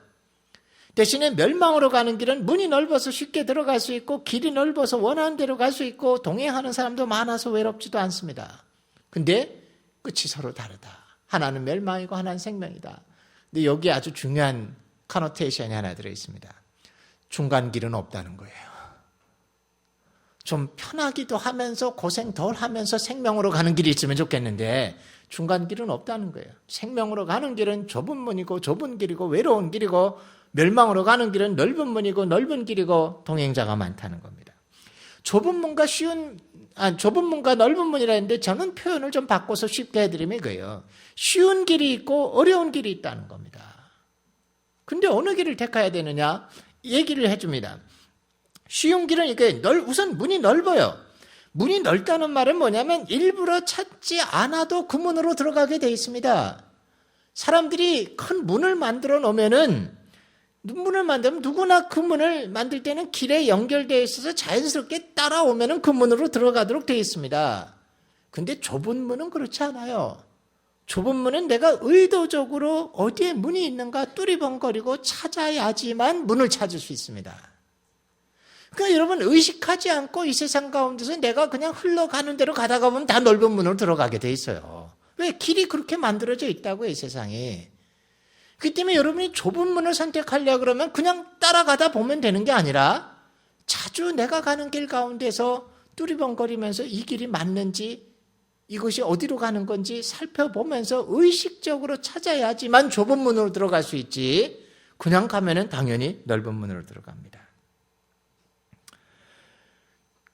대신에 멸망으로 가는 길은 문이 넓어서 쉽게 들어갈 수 있고 길이 넓어서 원하는 대로 갈 수 있고 동행하는 사람도 많아서 외롭지도 않습니다. 근데 끝이 서로 다르다. 하나는 멸망이고 하나는 생명이다. 근데 여기에 아주 중요한 카노테이션이 하나 들어있습니다. 중간 길은 없다는 거예요. 좀 편하기도 하면서 고생 덜 하면서 생명으로 가는 길이 있으면 좋겠는데 중간 길은 없다는 거예요. 생명으로 가는 길은 좁은 문이고 좁은 길이고 외로운 길이고 멸망으로 가는 길은 넓은 문이고 넓은 길이고 동행자가 많다는 겁니다. 좁은 문과 넓은 문이라 했는데 저는 표현을 좀 바꿔서 쉽게 해드리면 이거예요. 쉬운 길이 있고 어려운 길이 있다는 겁니다. 근데 어느 길을 택해야 되느냐? 얘기를 해줍니다. 쉬운 길은 이게 우선 문이 넓어요. 문이 넓다는 말은 뭐냐면 일부러 찾지 않아도 그 문으로 들어가게 돼 있습니다. 사람들이 큰 문을 만들어 놓으면은 문을 만들면 누구나 그 문을 만들 때는 길에 연결되어 있어서 자연스럽게 따라오면은 그 문으로 들어가도록 되어 있습니다. 근데 좁은 문은 그렇지 않아요. 좁은 문은 내가 의도적으로 어디에 문이 있는가 뚜리번거리고 찾아야지만 문을 찾을 수 있습니다. 그러니까 여러분 의식하지 않고 이 세상 가운데서 내가 그냥 흘러가는 대로 가다가 보면 다 넓은 문으로 들어가게 돼 있어요. 왜? 길이 그렇게 만들어져 있다고요, 이 세상이. 그렇기 때문에 여러분이 좁은 문을 선택하려고 그러면 그냥 따라가다 보면 되는 게 아니라 자주 내가 가는 길 가운데서 뚜리번거리면서 이 길이 맞는지 이것이 어디로 가는 건지 살펴보면서 의식적으로 찾아야지만 좁은 문으로 들어갈 수 있지 그냥 가면은 당연히 넓은 문으로 들어갑니다.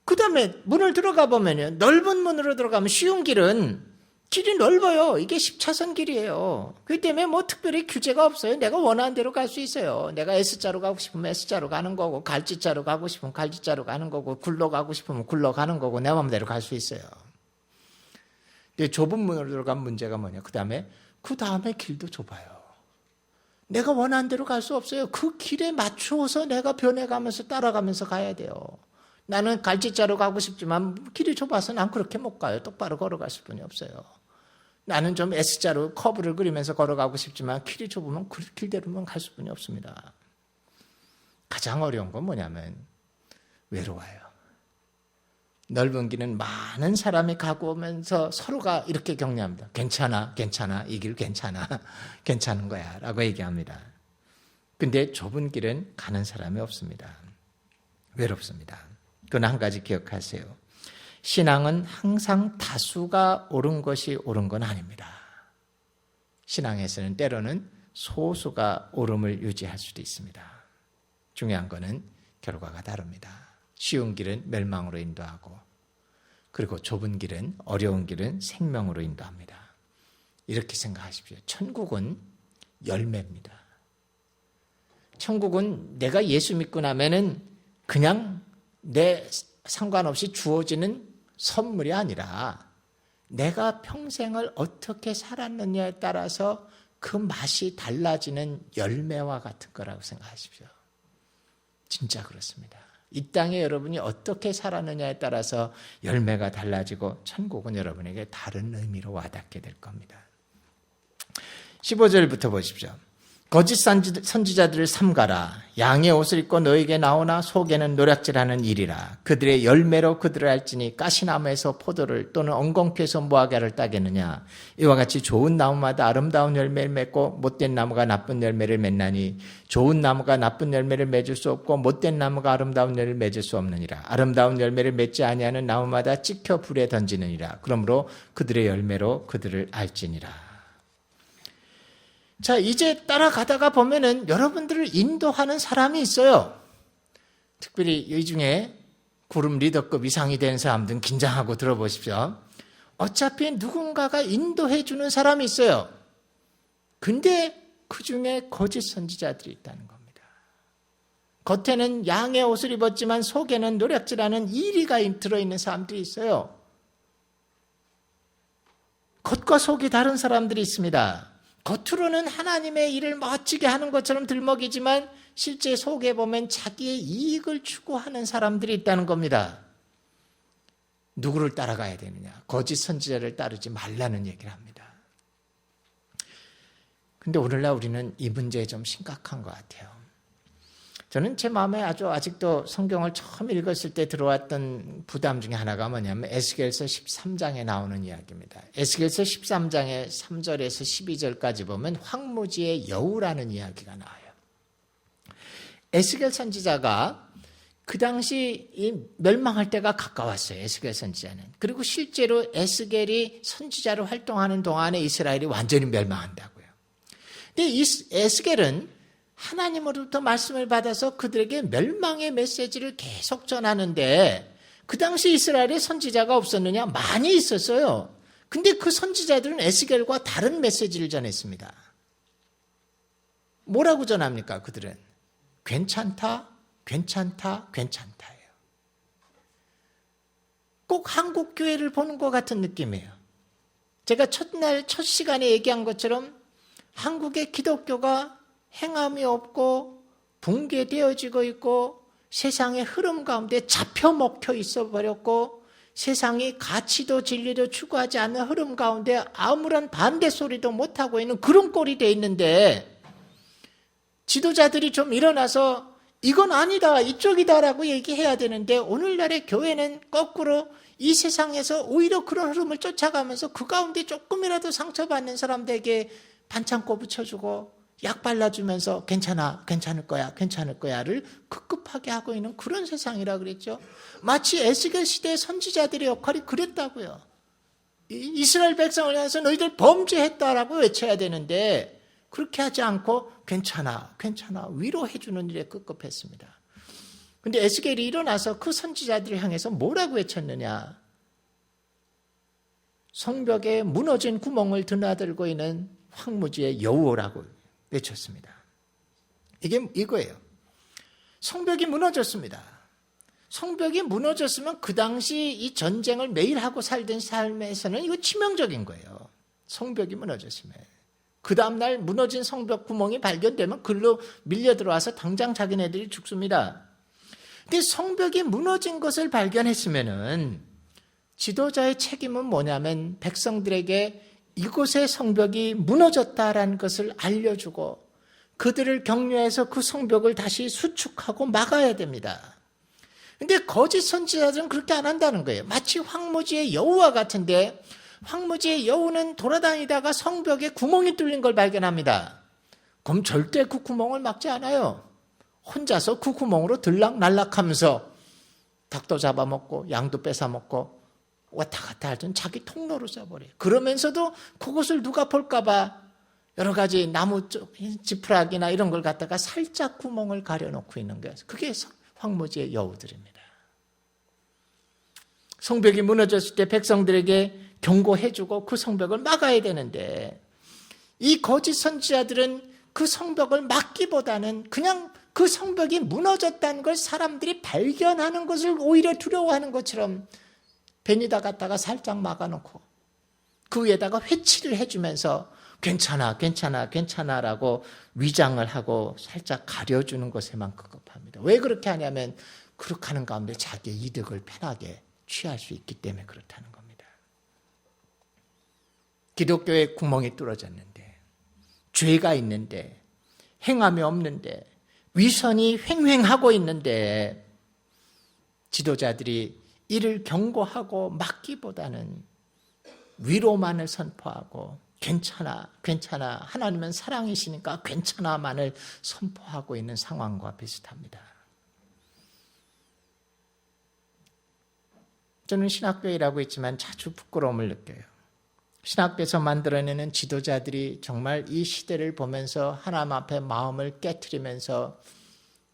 그 다음에 문을 들어가 보면요. 넓은 문으로 들어가면 쉬운 길이 넓어요. 이게 10차선 길이에요. 그렇기 때문에 뭐 특별히 규제가 없어요. 내가 원하는 대로 갈 수 있어요. 내가 S자로 가고 싶으면 S자로 가는 거고 갈지자로 가고 싶으면 갈지자로 가는 거고 굴러 가고 싶으면 굴러 가는 거고 내 마음대로 갈 수 있어요. 근데 좁은 문으로 들어간 문제가 뭐냐. 그 다음에 길도 좁아요. 내가 원하는 대로 갈 수 없어요. 그 길에 맞추어서 내가 변해가면서 따라가면서 가야 돼요. 나는 갈지자로 가고 싶지만 길이 좁아서 난 그렇게 못 가요. 똑바로 걸어갈 수뿐이 없어요. 나는 좀 S자로 커브를 그리면서 걸어가고 싶지만 길이 좁으면 그 길대로만 갈 수뿐이 없습니다. 가장 어려운 건 뭐냐면 외로워요. 넓은 길은 많은 사람이 가고 오면서 서로가 이렇게 격려합니다. 괜찮아, 이 길 괜찮아, 괜찮은 거야 라고 얘기합니다. 근데 좁은 길은 가는 사람이 없습니다. 외롭습니다. 그건 한 가지 기억하세요. 신앙은 항상 다수가 옳은 것이 옳은 건 아닙니다. 신앙에서는 때로는 소수가 옳음을 유지할 수도 있습니다. 중요한 거는 결과가 다릅니다. 쉬운 길은 멸망으로 인도하고 그리고 좁은 길은 어려운 길은 생명으로 인도합니다. 이렇게 생각하십시오. 천국은 열매입니다. 천국은 내가 예수 믿고 나면은 그냥 내 상관없이 주어지는 선물이 아니라 내가 평생을 어떻게 살았느냐에 따라서 그 맛이 달라지는 열매와 같은 거라고 생각하십시오. 진짜 그렇습니다. 이 땅에 여러분이 어떻게 살았느냐에 따라서 열매가 달라지고 천국은 여러분에게 다른 의미로 와닿게 될 겁니다. 15절부터 보십시오. 거짓 선지자들을 삼가라. 양의 옷을 입고 너에게 나오나 속에는 노략질하는 일이라. 그들의 열매로 그들을 알지니 가시나무에서 포도를 또는 엉겅퀴에서 무화과를 따겠느냐. 이와 같이 좋은 나무마다 아름다운 열매를 맺고 못된 나무가 나쁜 열매를 맺나니 좋은 나무가 나쁜 열매를 맺을 수 없고 못된 나무가 아름다운 열매를 맺을 수 없느니라. 아름다운 열매를 맺지 아니하는 나무마다 찍혀 불에 던지느니라. 그러므로 그들의 열매로 그들을 알지니라. 자, 이제 따라가다가 보면은 여러분들을 인도하는 사람이 있어요. 특별히 이 중에 그룹 리더급 이상이 된 사람들은 긴장하고 들어보십시오. 어차피 누군가가 인도해 주는 사람이 있어요. 근데 그 중에 거짓 선지자들이 있다는 겁니다. 겉에는 양의 옷을 입었지만 속에는 노략질하는 이리가 들어있는 사람들이 있어요. 겉과 속이 다른 사람들이 있습니다. 겉으로는 하나님의 일을 멋지게 하는 것처럼 들먹이지만 실제 속에 보면 자기의 이익을 추구하는 사람들이 있다는 겁니다. 누구를 따라가야 되느냐? 거짓 선지자를 따르지 말라는 얘기를 합니다. 근데 오늘날 우리는 이 문제에 좀 심각한 것 같아요. 저는 제 마음에 아직도 성경을 처음 읽었을 때 들어왔던 부담 중에 하나가 뭐냐면 에스겔서 13장에 나오는 이야기입니다. 에스겔서 13장의 3절에서 12절까지 보면 황무지의 여우라는 이야기가 나와요. 에스겔 선지자가 그 당시 멸망할 때가 가까웠어요. 에스겔 선지자는. 그리고 실제로 에스겔이 선지자로 활동하는 동안에 이스라엘이 완전히 멸망한다고요. 근데 이 에스겔은 하나님으로부터 말씀을 받아서 그들에게 멸망의 메시지를 계속 전하는데 그 당시 이스라엘에 선지자가 없었느냐? 많이 있었어요. 근데 그 선지자들은 에스겔과 다른 메시지를 전했습니다. 뭐라고 전합니까? 그들은 괜찮다, 괜찮다, 괜찮다예요. 꼭 한국 교회를 보는 것 같은 느낌이에요. 제가 첫 시간에 얘기한 것처럼 한국의 기독교가 행함이 없고 붕괴되어지고 있고 세상의 흐름 가운데 잡혀 먹혀 있어 버렸고 세상이 가치도 진리도 추구하지 않는 흐름 가운데 아무런 반대 소리도 못하고 있는 그런 꼴이 돼 있는데 지도자들이 좀 일어나서 이건 아니다, 이쪽이다라고 얘기해야 되는데 오늘날의 교회는 거꾸로 이 세상에서 오히려 그런 흐름을 쫓아가면서 그 가운데 조금이라도 상처받는 사람들에게 반창고 붙여주고 약 발라주면서 괜찮을 거야를 급급하게 하고 있는 그런 세상이라 그랬죠. 마치 에스겔 시대의 선지자들의 역할이 그랬다고요. 이스라엘 백성을 향해서 너희들 범죄했다라고 외쳐야 되는데 그렇게 하지 않고 괜찮아 위로해주는 일에 급급했습니다. 그런데 에스겔이 일어나서 그 선지자들을 향해서 뭐라고 외쳤느냐. 성벽에 무너진 구멍을 드나들고 있는 황무지의 여호라고 외쳤습니다. 이게 이거예요. 성벽이 무너졌습니다. 성벽이 무너졌으면 그 당시 이 전쟁을 매일 하고 살던 삶에서는 이거 치명적인 거예요. 성벽이 무너졌으면. 그 다음날 무너진 성벽 구멍이 발견되면 글로 밀려 들어와서 당장 자기네들이 죽습니다. 근데 성벽이 무너진 것을 발견했으면은 지도자의 책임은 뭐냐면 백성들에게 이곳의 성벽이 무너졌다라는 것을 알려주고 그들을 격려해서 그 성벽을 다시 수축하고 막아야 됩니다. 그런데 거짓 선지자들은 그렇게 안 한다는 거예요. 마치 황무지의 여우와 같은데 황무지의 여우는 돌아다니다가 성벽에 구멍이 뚫린 걸 발견합니다. 그럼 절대 그 구멍을 막지 않아요. 혼자서 그 구멍으로 들락날락하면서 닭도 잡아먹고 양도 뺏어먹고 왔다 갔다 하던 자기 통로로 써버려요. 그러면서도 그것을 누가 볼까 봐 여러 가지 나무 지푸라기나 이런 걸 갖다가 살짝 구멍을 가려놓고 있는 거예요. 그게 황무지의 여우들입니다. 성벽이 무너졌을 때 백성들에게 경고해주고 그 성벽을 막아야 되는데 이 거짓 선지자들은 그 성벽을 막기보다는 그냥 그 성벽이 무너졌다는 걸 사람들이 발견하는 것을 오히려 두려워하는 것처럼 벤에다 갖다가 살짝 막아놓고 그 위에다가 회치를 해주면서 괜찮아라고 위장을 하고 살짝 가려주는 것에만 급급합니다. 왜 그렇게 하냐면 그렇게 하는 가운데 자기의 이득을 편하게 취할 수 있기 때문에 그렇다는 겁니다. 기독교의 구멍이 뚫어졌는데 죄가 있는데 행함이 없는데 위선이 횡행하고 있는데 지도자들이 이를 경고하고 막기보다는 위로만을 선포하고 괜찮아 하나님은 사랑이시니까 괜찮아만을 선포하고 있는 상황과 비슷합니다. 저는 신학교에 있지만 자주 부끄러움을 느껴요. 신학교에서 만들어내는 지도자들이 정말 이 시대를 보면서 하나님 앞에 마음을 깨트리면서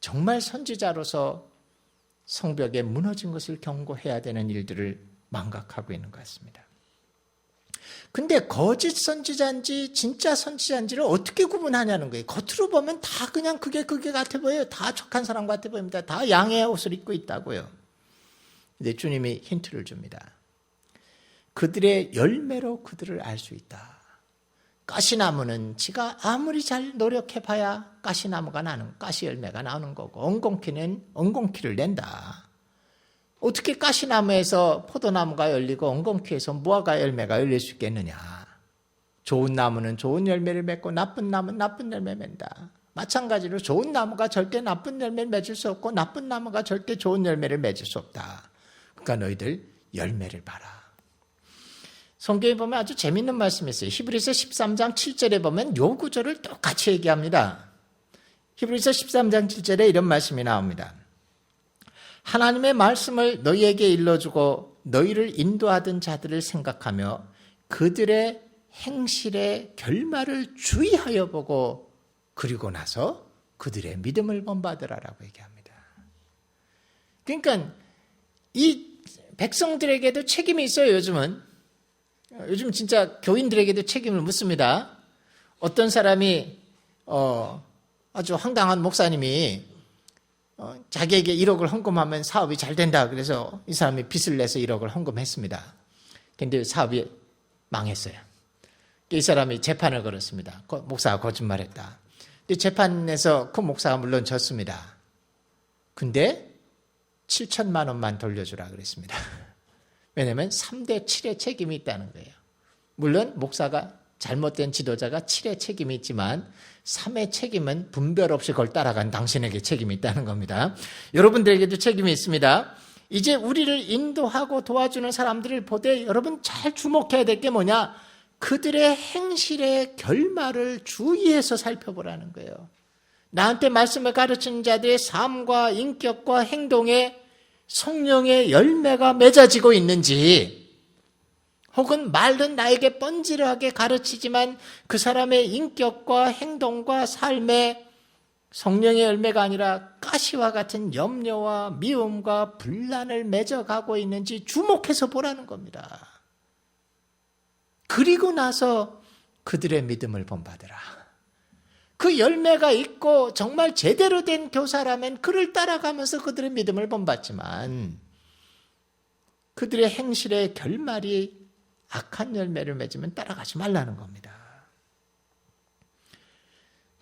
정말 선지자로서 성벽에 무너진 것을 경고해야 되는 일들을 망각하고 있는 것 같습니다. 근데 거짓 선지자인지 진짜 선지자인지를 어떻게 구분하냐는 거예요. 겉으로 보면 다 그냥 그게 같아 보여요. 다 척한 사람 같아 보입니다. 다 양의 옷을 입고 있다고요. 근데 주님이 힌트를 줍니다. 그들의 열매로 그들을 알 수 있다. 가시나무는 지가 아무리 잘 노력해봐야 가시 열매가 나오는 거고 엉겅퀴는 엉겅퀴를 낸다. 어떻게 가시나무에서 포도나무가 열리고 엉겅퀴에서 무화과 열매가 열릴 수 있겠느냐. 좋은 나무는 좋은 열매를 맺고 나쁜 나무는 나쁜 열매를 맺는다. 마찬가지로 좋은 나무가 절대 나쁜 열매를 맺을 수 없고 나쁜 나무가 절대 좋은 열매를 맺을 수 없다. 그러니까 너희들 열매를 봐라. 성경에 보면 아주 재밌는 말씀이 있어요. 히브리서 13장 7절에 보면 요 구절을 똑같이 얘기합니다. 히브리서 13장 7절에 이런 말씀이 나옵니다. 하나님의 말씀을 너희에게 일러주고 너희를 인도하던 자들을 생각하며 그들의 행실의 결말을 주의하여 보고 그리고 나서 그들의 믿음을 본받으라라고 얘기합니다. 그러니까 이 백성들에게도 책임이 있어요. 요즘 진짜 교인들에게도 책임을 묻습니다. 어떤 사람이 아주 황당한 목사님이 자기에게 1억을 헌금하면 사업이 잘 된다. 그래서 이 사람이 빚을 내서 1억을 헌금했습니다. 그런데 사업이 망했어요. 이 사람이 재판을 걸었습니다. 목사가 거짓말했다. 근데 재판에서 그 목사가 물론 졌습니다. 근데 7천만 원만 돌려주라 그랬습니다. 왜냐하면 3대 7의 책임이 있다는 거예요. 물론 목사가 잘못된 지도자가 7의 책임이 있지만 3의 책임은 분별 없이 그걸 따라간 당신에게 책임이 있다는 겁니다. 여러분들에게도 책임이 있습니다. 이제 우리를 인도하고 도와주는 사람들을 보되 여러분 잘 주목해야 될 게 뭐냐? 그들의 행실의 결말을 주의해서 살펴보라는 거예요. 나한테 말씀을 가르치는 자들의 삶과 인격과 행동에 성령의 열매가 맺어지고 있는지, 혹은 말은 나에게 뻔질하게 가르치지만 그 사람의 인격과 행동과 삶에 성령의 열매가 아니라 가시와 같은 염려와 미움과 분란을 맺어가고 있는지 주목해서 보라는 겁니다. 그리고 나서 그들의 믿음을 본받으라. 그 열매가 있고 정말 제대로 된 교사라면 그를 따라가면서 그들의 믿음을 본받지만 그들의 행실의 결말이 악한 열매를 맺으면 따라가지 말라는 겁니다.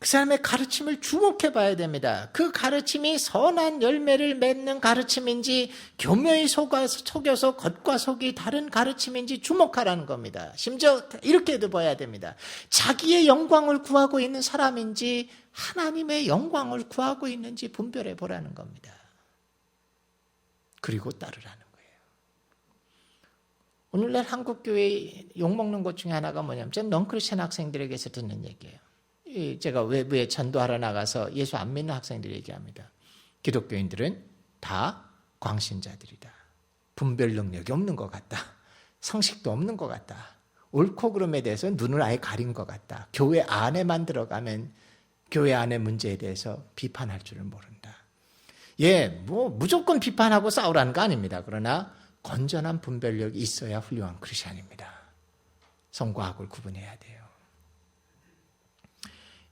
그 사람의 가르침을 주목해 봐야 됩니다. 그 가르침이 선한 열매를 맺는 가르침인지 교묘히 속여서 겉과 속이 다른 가르침인지 주목하라는 겁니다. 심지어 이렇게도 봐야 됩니다. 자기의 영광을 구하고 있는 사람인지 하나님의 영광을 구하고 있는지 분별해 보라는 겁니다. 그리고 따르라는 거예요. 오늘날 한국교회 욕먹는 것 중에 하나가 뭐냐면 전 넌크리스천 학생들에게서 듣는 얘기예요. 제가 외부에 전도하러 나가서 예수 안 믿는 학생들이 얘기합니다. 기독교인들은 다 광신자들이다. 분별 능력이 없는 것 같다. 상식도 없는 것 같다. 옳고 그름에 대해서 눈을 아예 가린 것 같다. 교회 안에만 들어가면 교회 안의 문제에 대해서 비판할 줄을 모른다. 무조건 비판하고 싸우라는 거 아닙니다. 그러나 건전한 분별력이 있어야 훌륭한 크리스찬입니다. 성과 악을 구분해야 돼요.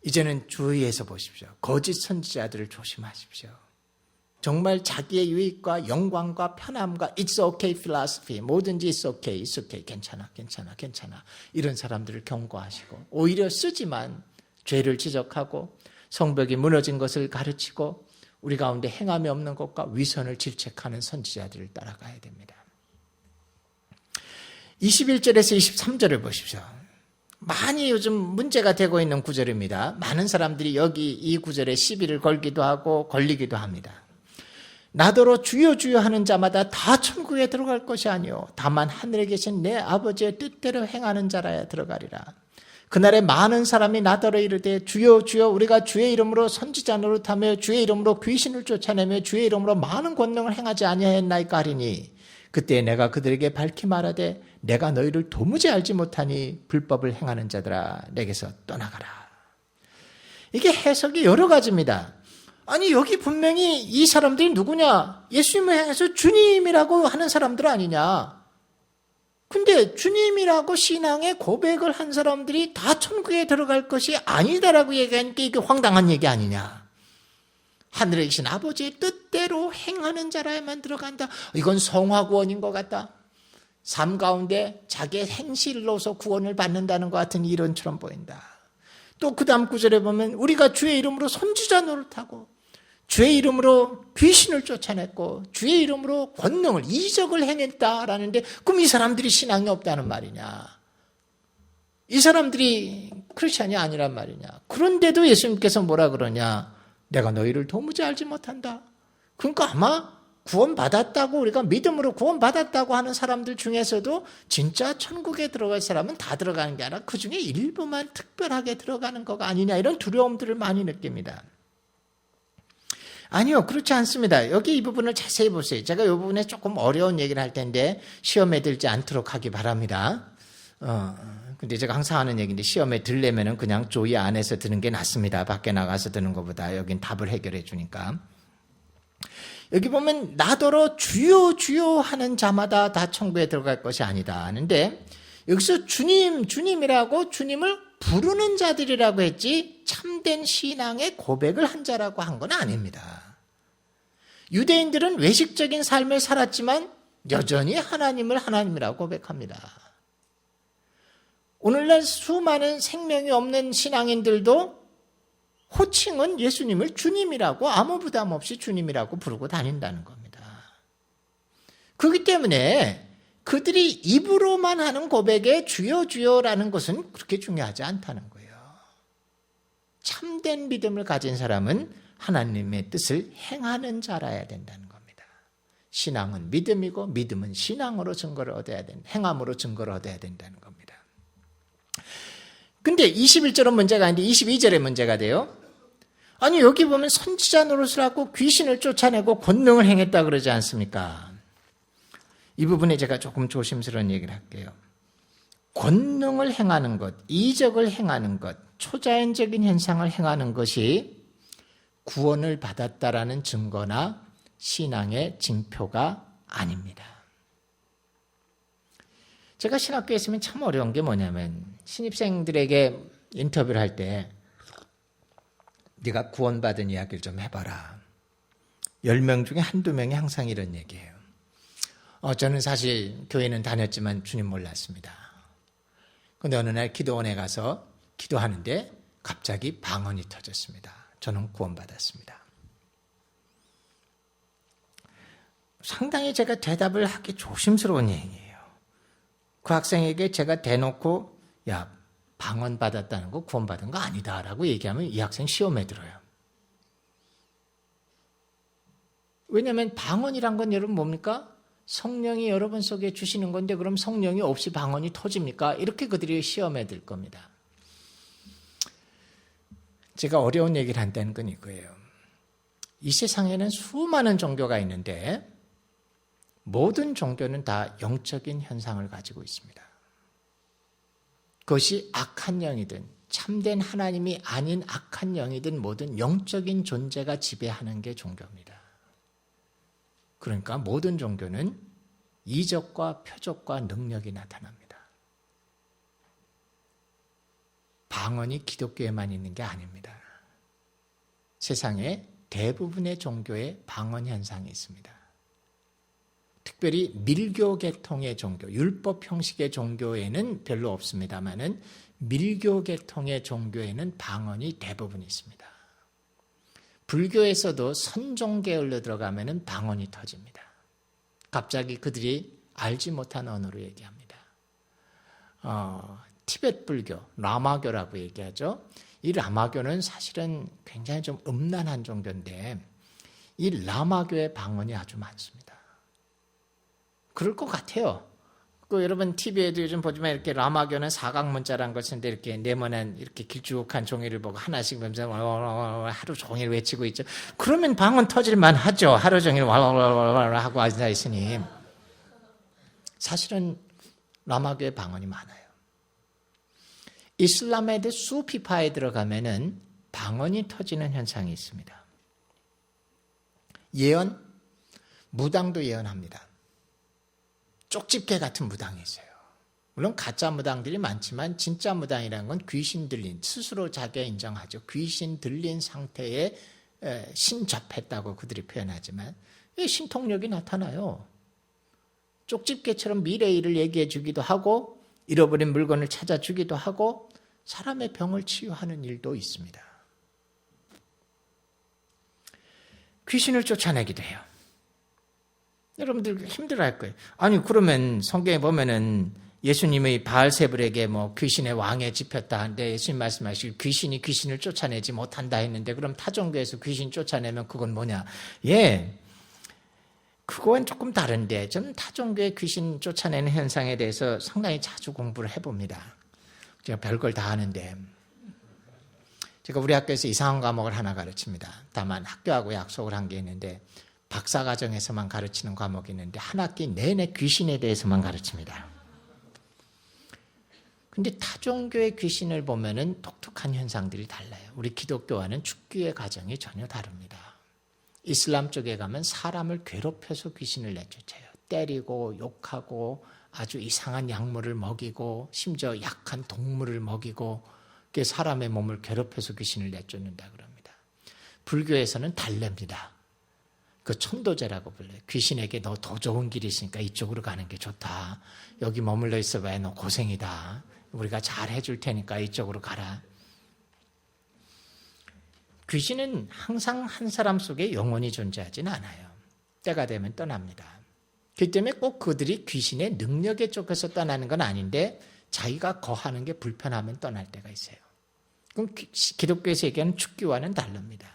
이제는 주의해서 보십시오. 거짓 선지자들을 조심하십시오. 정말 자기의 유익과 영광과 편함과 It's okay philosophy, 뭐든지 It's okay, It's okay, 괜찮아, 괜찮아, 괜찮아 이런 사람들을 경고하시고 오히려 쓰지만 죄를 지적하고 성벽이 무너진 것을 가르치고 우리 가운데 행함이 없는 것과 위선을 질책하는 선지자들을 따라가야 됩니다. 21절에서 23절을 보십시오. 많이 요즘 문제가 되고 있는 구절입니다. 많은 사람들이 여기 이 구절에 시비를 걸기도 하고 걸리기도 합니다. 나더러 주여 주여 하는 자마다 다 천국에 들어갈 것이 아니요 다만 하늘에 계신 내 아버지의 뜻대로 행하는 자라야 들어가리라. 그날에 많은 사람이 나더러 이르되 주여 주여 우리가 주의 이름으로 선지자 노릇하며 주의 이름으로 귀신을 쫓아내며 주의 이름으로 많은 권능을 행하지 아니하였나이까 하리니 그때 내가 그들에게 밝히 말하되 내가 너희를 도무지 알지 못하니 불법을 행하는 자들아 내게서 떠나가라. 이게 해석이 여러 가지입니다. 아니 여기 분명히 이 사람들이 누구냐? 예수님을 향해서 주님이라고 하는 사람들 아니냐? 근데 주님이라고 신앙의 고백을 한 사람들이 다 천국에 들어갈 것이 아니다라고 얘기하니까 이게 황당한 얘기 아니냐? 하늘에 계신 아버지의 뜻대로 행하는 자라야만 들어간다. 이건 성화구원인 것 같다. 삶 가운데 자기의 행실로서 구원을 받는다는 것 같은 이론처럼 보인다. 또 그 다음 구절에 보면 우리가 주의 이름으로 선지자 노릇하고 주의 이름으로 귀신을 쫓아냈고 주의 이름으로 권능을 이적을 행했다라는데 그럼 이 사람들이 신앙이 없다는 말이냐? 이 사람들이 크리스찬이 아니란 말이냐? 그런데도 예수님께서 뭐라 그러냐? 내가 너희를 도무지 알지 못한다. 그러니까 아마 구원받았다고 우리가 믿음으로 구원받았다고 하는 사람들 중에서도 진짜 천국에 들어갈 사람은 다 들어가는 게 아니라 그중에 일부만 특별하게 들어가는 거가 아니냐 이런 두려움들을 많이 느낍니다. 아니요, 그렇지 않습니다. 여기 이 부분을 자세히 보세요. 제가 이 부분에 조금 어려운 얘기를 할 텐데 시험에 들지 않도록 하기 바랍니다. 근데 제가 항상 하는 얘기인데 시험에 들려면은 그냥 조이 안에서 드는 게 낫습니다. 밖에 나가서 드는 것보다 여긴 답을 해결해 주니까. 여기 보면 나더러 주여 주여 하는 자마다 다 천국에 들어갈 것이 아니다 하는데 여기서 주님이라고 주님을 부르는 자들이라고 했지 참된 신앙의 고백을 한 자라고 한 건 아닙니다. 유대인들은 외식적인 삶을 살았지만 여전히 하나님을 하나님이라고 고백합니다. 오늘날 수많은 생명이 없는 신앙인들도 호칭은 예수님을 주님이라고 아무 부담 없이 주님이라고 부르고 다닌다는 겁니다. 그렇기 때문에 그들이 입으로만 하는 고백에 주여 주여라는 것은 그렇게 중요하지 않다는 거예요. 참된 믿음을 가진 사람은 하나님의 뜻을 행하는 자라야 된다는 겁니다. 신앙은 믿음이고 믿음은 신앙으로 증거를 얻어야 된다. 행함으로 증거를 얻어야 된다는 겁니다. 근데 21절은 문제가 아닌데 22절에 문제가 돼요. 아니 여기 보면 선지자 노릇을 하고 귀신을 쫓아내고 권능을 행했다 그러지 않습니까? 이 부분에 제가 조금 조심스러운 얘기를 할게요. 권능을 행하는 것, 이적을 행하는 것, 초자연적인 현상을 행하는 것이 구원을 받았다라는 증거나 신앙의 징표가 아닙니다. 제가 신학교에 있으면 참 어려운 게 뭐냐면 신입생들에게 인터뷰를 할 때 네가 구원받은 이야기를 좀 해봐라. 10명 중에 한두 명이 항상 이런 얘기예요. 저는 사실 교회는 다녔지만 주님 몰랐습니다. 그런데 어느 날 기도원에 가서 기도하는데 갑자기 방언이 터졌습니다. 저는 구원받았습니다. 상당히 제가 대답을 하기 조심스러운 얘기예요. 그 학생에게 제가 대놓고 야 방언 받았다는 거 구원받은 거 아니다라고 얘기하면 이 학생 시험에 들어요. 왜냐하면 방언이란 건 여러분 뭡니까? 성령이 여러분 속에 주시는 건데 그럼 성령이 없이 방언이 터집니까? 이렇게 그들이 시험에 들 겁니다. 제가 어려운 얘기를 한다는 건 이거예요. 이 세상에는 수많은 종교가 있는데 모든 종교는 다 영적인 현상을 가지고 있습니다. 그것이 악한 영이든 참된 하나님이 아닌 악한 영이든 모든 영적인 존재가 지배하는 게 종교입니다. 그러니까 모든 종교는 이적과 표적과 능력이 나타납니다. 방언이 기독교에만 있는 게 아닙니다. 세상에 대부분의 종교에 방언 현상이 있습니다. 특별히 밀교 계통의 종교, 율법 형식의 종교에는 별로 없습니다만은 밀교 계통의 종교에는 방언이 대부분 있습니다. 불교에서도 선종 계열로 들어가면은 방언이 터집니다. 갑자기 그들이 알지 못한 언어로 얘기합니다. 티베트 불교, 라마교라고 얘기하죠. 이 라마교는 사실은 굉장히 좀 음란한 종교인데 이 라마교의 방언이 아주 많습니다. 그럴 것 같아요. 여러분 TV에도 요즘 보지만 이렇게 라마교는 사각문자라는 걸 쓰는데 이렇게 네모난 이렇게 길쭉한 종이를 보고 하나씩 보면서 하루 종일 외치고 있죠. 그러면 방언 터질만 하죠. 하루 종일 하고 앉아 있으니. 사실은 라마교의 방언이 많아요. 이슬람에도 수피파에 들어가면은 방언이 터지는 현상이 있습니다. 예언, 무당도 예언합니다. 쪽집게 같은 무당이 있어요. 물론 가짜 무당들이 많지만 진짜 무당이라는 건 귀신 들린, 스스로 자기가 인정하죠. 귀신 들린 상태에 신접했다고 그들이 표현하지만 신통력이 나타나요. 쪽집게처럼 미래의 일을 얘기해 주기도 하고 잃어버린 물건을 찾아주기도 하고 사람의 병을 치유하는 일도 있습니다. 귀신을 쫓아내기도 해요. 여러분들 힘들어할 거예요. 아니 그러면 성경에 보면은 예수님의 바알세불에게 귀신의 왕에 집혔다 하는데 예수님 말씀하시길 귀신이 귀신을 쫓아내지 못한다 했는데 그럼 타종교에서 귀신 쫓아내면 그건 뭐냐? 그건 조금 다른데 저는 타종교의 귀신 쫓아내는 현상에 대해서 상당히 자주 공부를 해봅니다. 제가 별걸 다 하는데 제가 우리 학교에서 이상한 과목을 하나 가르칩니다. 다만 학교하고 약속을 한 게 있는데 박사과정에서만 가르치는 과목이 있는데 한 학기 내내 귀신에 대해서만 가르칩니다. 근데 타종교의 귀신을 보면은 독특한 현상들이 달라요. 우리 기독교와는 죽기의 과정이 전혀 다릅니다. 이슬람 쪽에 가면 사람을 괴롭혀서 귀신을 내쫓아요. 때리고 욕하고 아주 이상한 약물을 먹이고 심지어 약한 동물을 먹이고 사람의 몸을 괴롭혀서 귀신을 내쫓는다 그럽니다. 불교에서는 달래입니다. 그 천도제라고 불러요. 귀신에게 너 더 좋은 길이 있으니까 이쪽으로 가는 게 좋다. 여기 머물러 있어봐야 너 고생이다. 우리가 잘 해줄 테니까 이쪽으로 가라. 귀신은 항상 한 사람 속에 영원히 존재하지는 않아요. 때가 되면 떠납니다. 그렇기 때문에 꼭 그들이 귀신의 능력에 쫓겨서 떠나는 건 아닌데 자기가 거하는 게 불편하면 떠날 때가 있어요. 그럼 기독교에서 얘기하는 축기와는 다릅니다.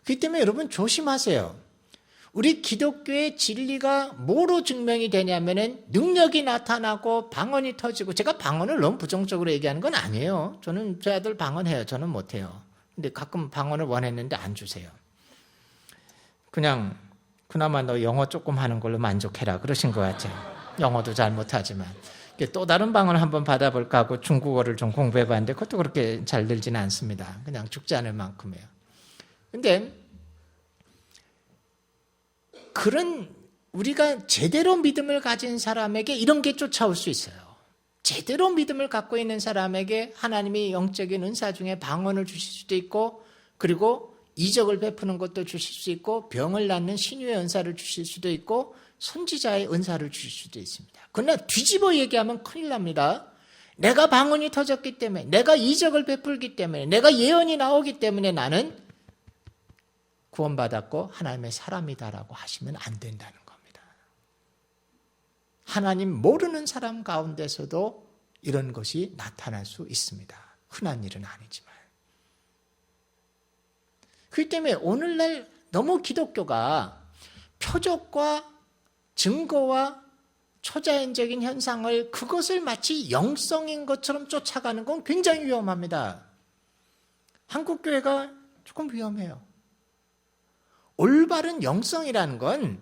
그렇기 때문에 여러분 조심하세요. 우리 기독교의 진리가 뭐로 증명이 되냐면은 능력이 나타나고 방언이 터지고, 제가 방언을 너무 부정적으로 얘기하는 건 아니에요. 저는 제 아들 방언해요. 저는 못해요. 근데 가끔 방언을 원했는데 안 주세요. 그냥 그나마 너 영어 조금 하는 걸로 만족해라 그러신 것 같아요. 영어도 잘 못하지만. 또 다른 방언을 한번 받아볼까 하고 중국어를 좀 공부해봤는데 그것도 그렇게 잘 들지는 않습니다. 그냥 죽지 않을 만큼이에요. 근데 그런 우리가 제대로 믿음을 가진 사람에게 이런 게 쫓아올 수 있어요. 제대로 믿음을 갖고 있는 사람에게 하나님이 영적인 은사 중에 방언을 주실 수도 있고, 그리고 이적을 베푸는 것도 주실 수 있고, 병을 낫는 신유의 은사를 주실 수도 있고, 선지자의 은사를 주실 수도 있습니다. 그러나 뒤집어 얘기하면 큰일 납니다. 내가 방언이 터졌기 때문에, 내가 이적을 베풀기 때문에, 내가 예언이 나오기 때문에 나는 구원받았고 하나님의 사람이다라고 하시면 안 된다는 겁니다. 하나님 모르는 사람 가운데서도 이런 것이 나타날 수 있습니다. 흔한 일은 아니지만. 그렇기 때문에 오늘날 너무 기독교가 표적과 증거와 초자연적인 현상을, 그것을 마치 영성인 것처럼 쫓아가는 건 굉장히 위험합니다. 한국교회가 조금 위험해요. 올바른 영성이라는 건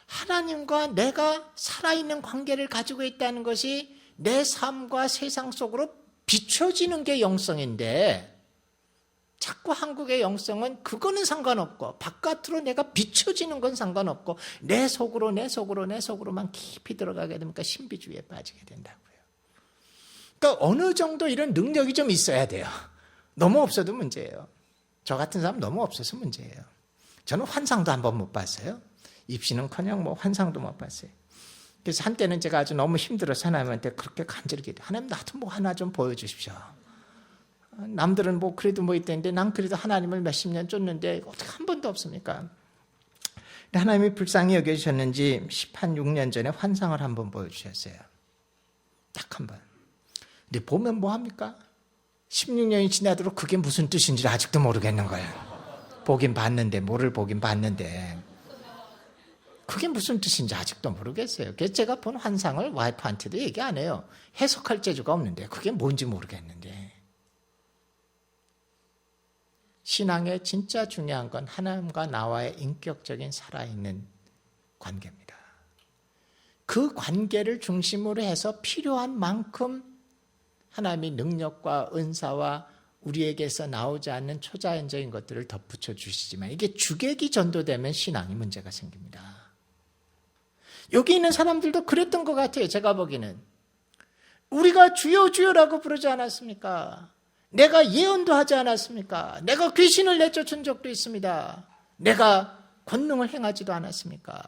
하나님과 내가 살아있는 관계를 가지고 있다는 것이 내 삶과 세상 속으로 비춰지는 게 영성인데, 자꾸 한국의 영성은 그거는 상관없고 바깥으로 내가 비춰지는 건 상관없고 내 속으로만 깊이 들어가게 되니까 신비주의에 빠지게 된다고요. 그러니까 어느 정도 이런 능력이 좀 있어야 돼요. 너무 없어도 문제예요. 저 같은 사람 너무 없어서 문제예요. 저는 환상도 한 번 못 봤어요. 입시는커녕 뭐 환상도 못 봤어요. 그래서 한때는 제가 아주 너무 힘들어서 하나님한테 그렇게 간절히 하나님 나도 뭐 하나 좀 보여주십시오. 남들은 뭐 그래도 뭐 있다는데 난 그래도 하나님을 몇십 년 쫓는데 어떻게 한 번도 없습니까? 하나님이 불쌍히 여겨주셨는지 6년 전에 환상을 한 번 보여주셨어요. 딱 한 번. 근데 보면 뭐합니까? 16년이 지나도록 그게 무슨 뜻인지 아직도 모르겠는 거예요. 보긴 봤는데, 뭐를 보긴 봤는데 그게 무슨 뜻인지 아직도 모르겠어요. 그래서 제가 본 환상을 와이프한테도 얘기 안 해요. 해석할 재주가 없는데 그게 뭔지 모르겠는데. 신앙의 진짜 중요한 건 하나님과 나와의 인격적인 살아있는 관계입니다. 그 관계를 중심으로 해서 필요한 만큼 하나님이 능력과 은사와 우리에게서 나오지 않는 초자연적인 것들을 덧붙여 주시지만, 이게 주객이 전도되면 신앙이 문제가 생깁니다. 여기 있는 사람들도 그랬던 것 같아요. 제가 보기에는 우리가 주여 주여라고 부르지 않았습니까? 내가 예언도 하지 않았습니까? 내가 귀신을 내쫓은 적도 있습니다. 내가 권능을 행하지도 않았습니까?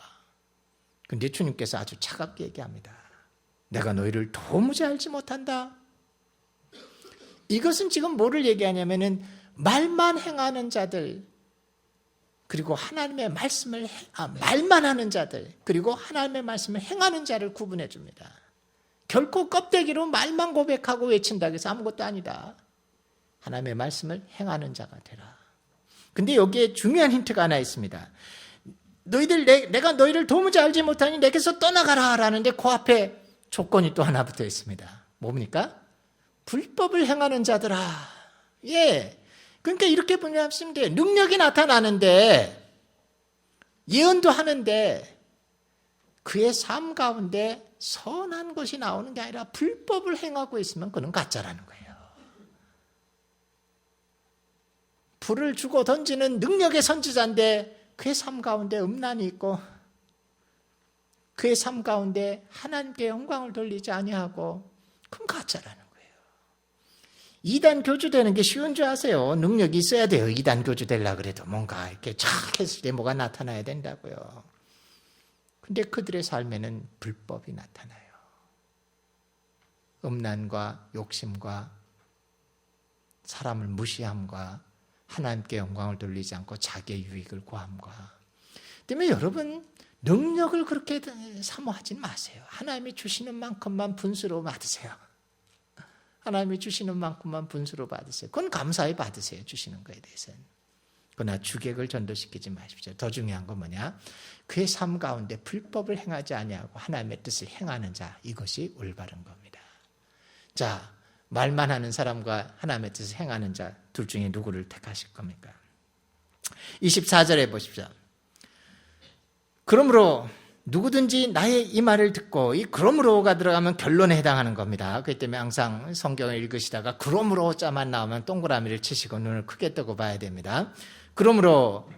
근데 주님께서 아주 차갑게 얘기합니다. 내가 너희를 도무지 알지 못한다. 이것은 지금 뭐를 얘기하냐면은 말만 행하는 자들, 그리고 하나님의 말씀을 말만 하는 자들, 그리고 하나님의 말씀을 행하는 자를 구분해 줍니다. 결코 껍데기로 말만 고백하고 외친다고 해서 아무것도 아니다. 하나님의 말씀을 행하는 자가 되라. 근데 여기에 중요한 힌트가 하나 있습니다. 내가 너희를 도무지 알지 못하니 내게서 떠나가라 라는데 그 앞에 조건이 또 하나 붙어 있습니다. 뭡니까? 불법을 행하는 자들아. 예. 그러니까 이렇게 분명하시면 돼요. 능력이 나타나는데, 예언도 하는데, 그의 삶 가운데 선한 것이 나오는 게 아니라 불법을 행하고 있으면 그는 가짜라는 거예요. 불을 주고 던지는 능력의 선지자인데 그의 삶 가운데 음란이 있고, 그의 삶 가운데 하나님께 영광을 돌리지 아니하고, 그건 가짜라는 거예요. 이단 교주되는 게 쉬운 줄 아세요? 능력이 있어야 돼요. 이단 교주 되려고 그래도 뭔가 이렇게 착 했을 때 뭐가 나타나야 된다고요. 근데 그들의 삶에는 불법이 나타나요. 음란과 욕심과 사람을 무시함과 하나님께 영광을 돌리지 않고 자기의 유익을 구함과 때문에 여러분 능력을 그렇게 사모하지 마세요. 하나님이 주시는 만큼만 분수로 받으세요. 하나님이 주시는 만큼만 분수로 받으세요. 그건 감사히 받으세요. 주시는 거에 대해서는. 그러나 주객을 전도시키지 마십시오. 더 중요한 건 뭐냐? 그의 삶 가운데 불법을 행하지 아니하고 하나님의 뜻을 행하는 자, 이것이 올바른 겁니다. 자, 말만 하는 사람과 하나님의 뜻을 행하는 자 둘 중에 누구를 택하실 겁니까? 24절에 보십시오. 그러므로 누구든지 나의 이 말을 듣고, 이 그러므로가 들어가면 결론에 해당하는 겁니다. 그렇기 때문에 항상 성경을 읽으시다가 그러므로 자만 나오면 동그라미를 치시고 눈을 크게 뜨고 봐야 됩니다. 그러므로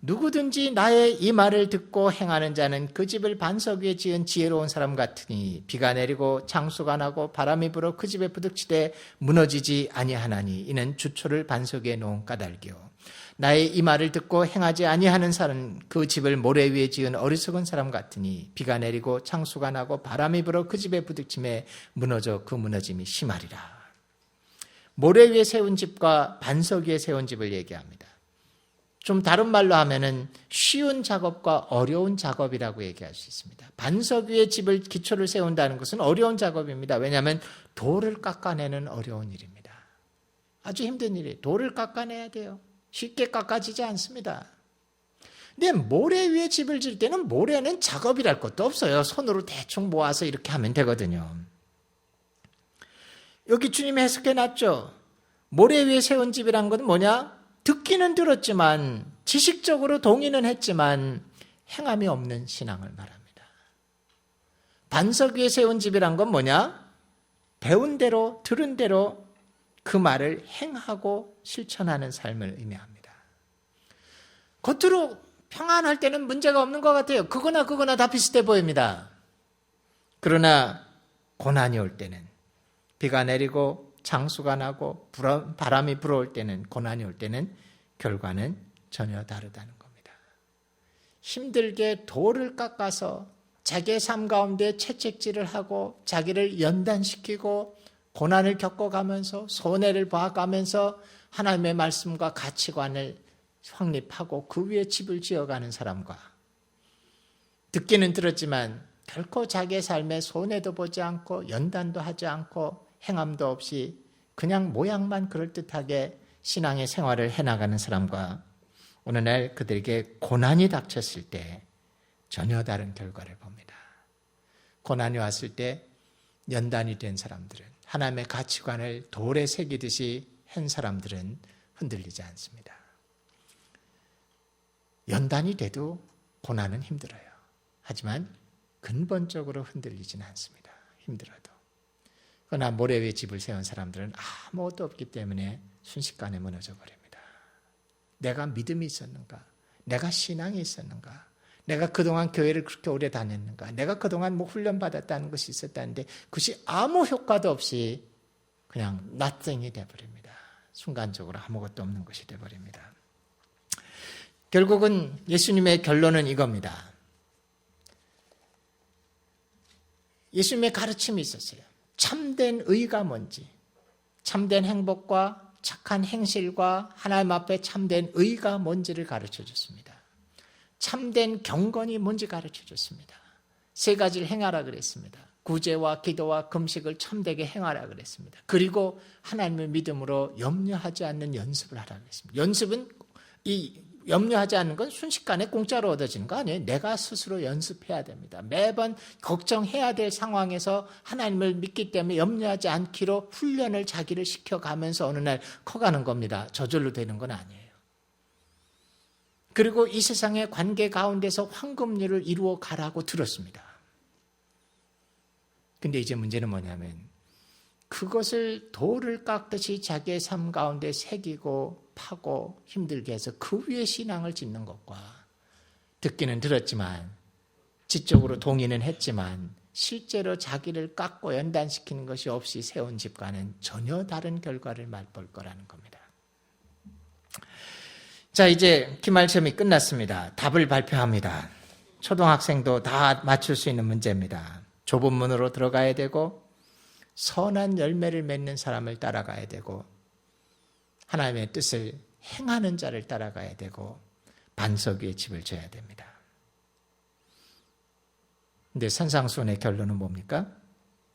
누구든지 나의 이 말을 듣고 행하는 자는 그 집을 반석 위에 지은 지혜로운 사람 같으니 비가 내리고 창수가 나고 바람이 불어 그 집에 부딪히되 무너지지 아니하나니 이는 주초를 반석 위에 놓은 까닭이요. 나의 이 말을 듣고 행하지 아니하는 사람은 그 집을 모래 위에 지은 어리석은 사람 같으니 비가 내리고 창수가 나고 바람이 불어 그 집에 부딪힘에 무너져 그 무너짐이 심하리라. 모래 위에 세운 집과 반석 위에 세운 집을 얘기합니다. 좀 다른 말로 하면은 쉬운 작업과 어려운 작업이라고 얘기할 수 있습니다. 반석 위에 집을 기초를 세운다는 것은 어려운 작업입니다. 왜냐하면 돌을 깎아내는 어려운 일입니다. 아주 힘든 일이에요. 돌을 깎아내야 돼요. 쉽게 깎아지지 않습니다. 근데 모래 위에 집을 지을 때는 모래는 작업이랄 것도 없어요. 손으로 대충 모아서 이렇게 하면 되거든요. 여기 주님이 해석해 놨죠. 모래 위에 세운 집이란 건 뭐냐? 듣기는 들었지만 지식적으로 동의는 했지만 행함이 없는 신앙을 말합니다. 반석 위에 세운 집이란 건 뭐냐? 배운 대로 들은 대로 그 말을 행하고 실천하는 삶을 의미합니다. 겉으로 평안할 때는 문제가 없는 것 같아요. 그거나 다 비슷해 보입니다. 그러나 고난이 올 때는, 비가 내리고 장수가 나고 바람이 불어올 때는, 고난이 올 때는 결과는 전혀 다르다는 겁니다. 힘들게 돌을 깎아서 자기의 삶 가운데 채찍질을 하고 자기를 연단시키고 고난을 겪어가면서 손해를 봐가면서 하나님의 말씀과 가치관을 확립하고 그 위에 집을 지어가는 사람과, 듣기는 들었지만 결코 자기의 삶에 손해도 보지 않고 연단도 하지 않고 행함도 없이 그냥 모양만 그럴듯하게 신앙의 생활을 해나가는 사람과 어느 날 그들에게 고난이 닥쳤을 때 전혀 다른 결과를 봅니다. 고난이 왔을 때 연단이 된 사람들은, 하나님의 가치관을 돌에 새기듯이 한 사람들은 흔들리지 않습니다. 연단이 돼도 고난은 힘들어요. 하지만 근본적으로 흔들리지는 않습니다. 힘들어도. 그러나 모래 위에 집을 세운 사람들은 아무것도 없기 때문에 순식간에 무너져 버립니다. 내가 믿음이 있었는가? 내가 신앙이 있었는가? 내가 그동안 교회를 그렇게 오래 다녔는가? 내가 그동안 훈련받았다는 것이 있었다는데 그것이 아무 효과도 없이 그냥 nothing이 돼버립니다. 순간적으로 아무것도 없는 것이 돼버립니다. 결국은 예수님의 결론은 이겁니다. 예수님의 가르침이 있었어요. 참된 의가 뭔지, 참된 행복과 착한 행실과 하나님 앞에 참된 의가 뭔지를 가르쳐 줬습니다. 참된 경건이 뭔지 가르쳐 줬습니다. 세 가지를 행하라 그랬습니다. 구제와 기도와 금식을 참되게 행하라 그랬습니다. 그리고 하나님의 믿음으로 염려하지 않는 연습을 하라 그랬습니다. 연습은 염려하지 않는 건 순식간에 공짜로 얻어지는 거 아니에요. 내가 스스로 연습해야 됩니다. 매번 걱정해야 될 상황에서 하나님을 믿기 때문에 염려하지 않기로 훈련을 자기를 시켜가면서 어느 날 커가는 겁니다. 저절로 되는 건 아니에요. 그리고 이 세상의 관계 가운데서 황금률을 이루어 가라고 들었습니다. 근데 이제 문제는 뭐냐면 그것을 돌을 깎듯이 자기의 삶 가운데 새기고 파고 힘들게 해서 그 위에 신앙을 짓는 것과, 듣기는 들었지만 지적으로 동의는 했지만 실제로 자기를 깎고 연단시키는 것이 없이 세운 집과는 전혀 다른 결과를 맛볼 거라는 겁니다. 자, 이제 기말시험이 끝났습니다. 답을 발표합니다. 초등학생도 다 맞출 수 있는 문제입니다. 좁은 문으로 들어가야 되고 선한 열매를 맺는 사람을 따라가야 되고 하나님의 뜻을 행하는 자를 따라가야 되고 반석 위에 집을 져야 됩니다. 근데 산상수훈의 결론은 뭡니까?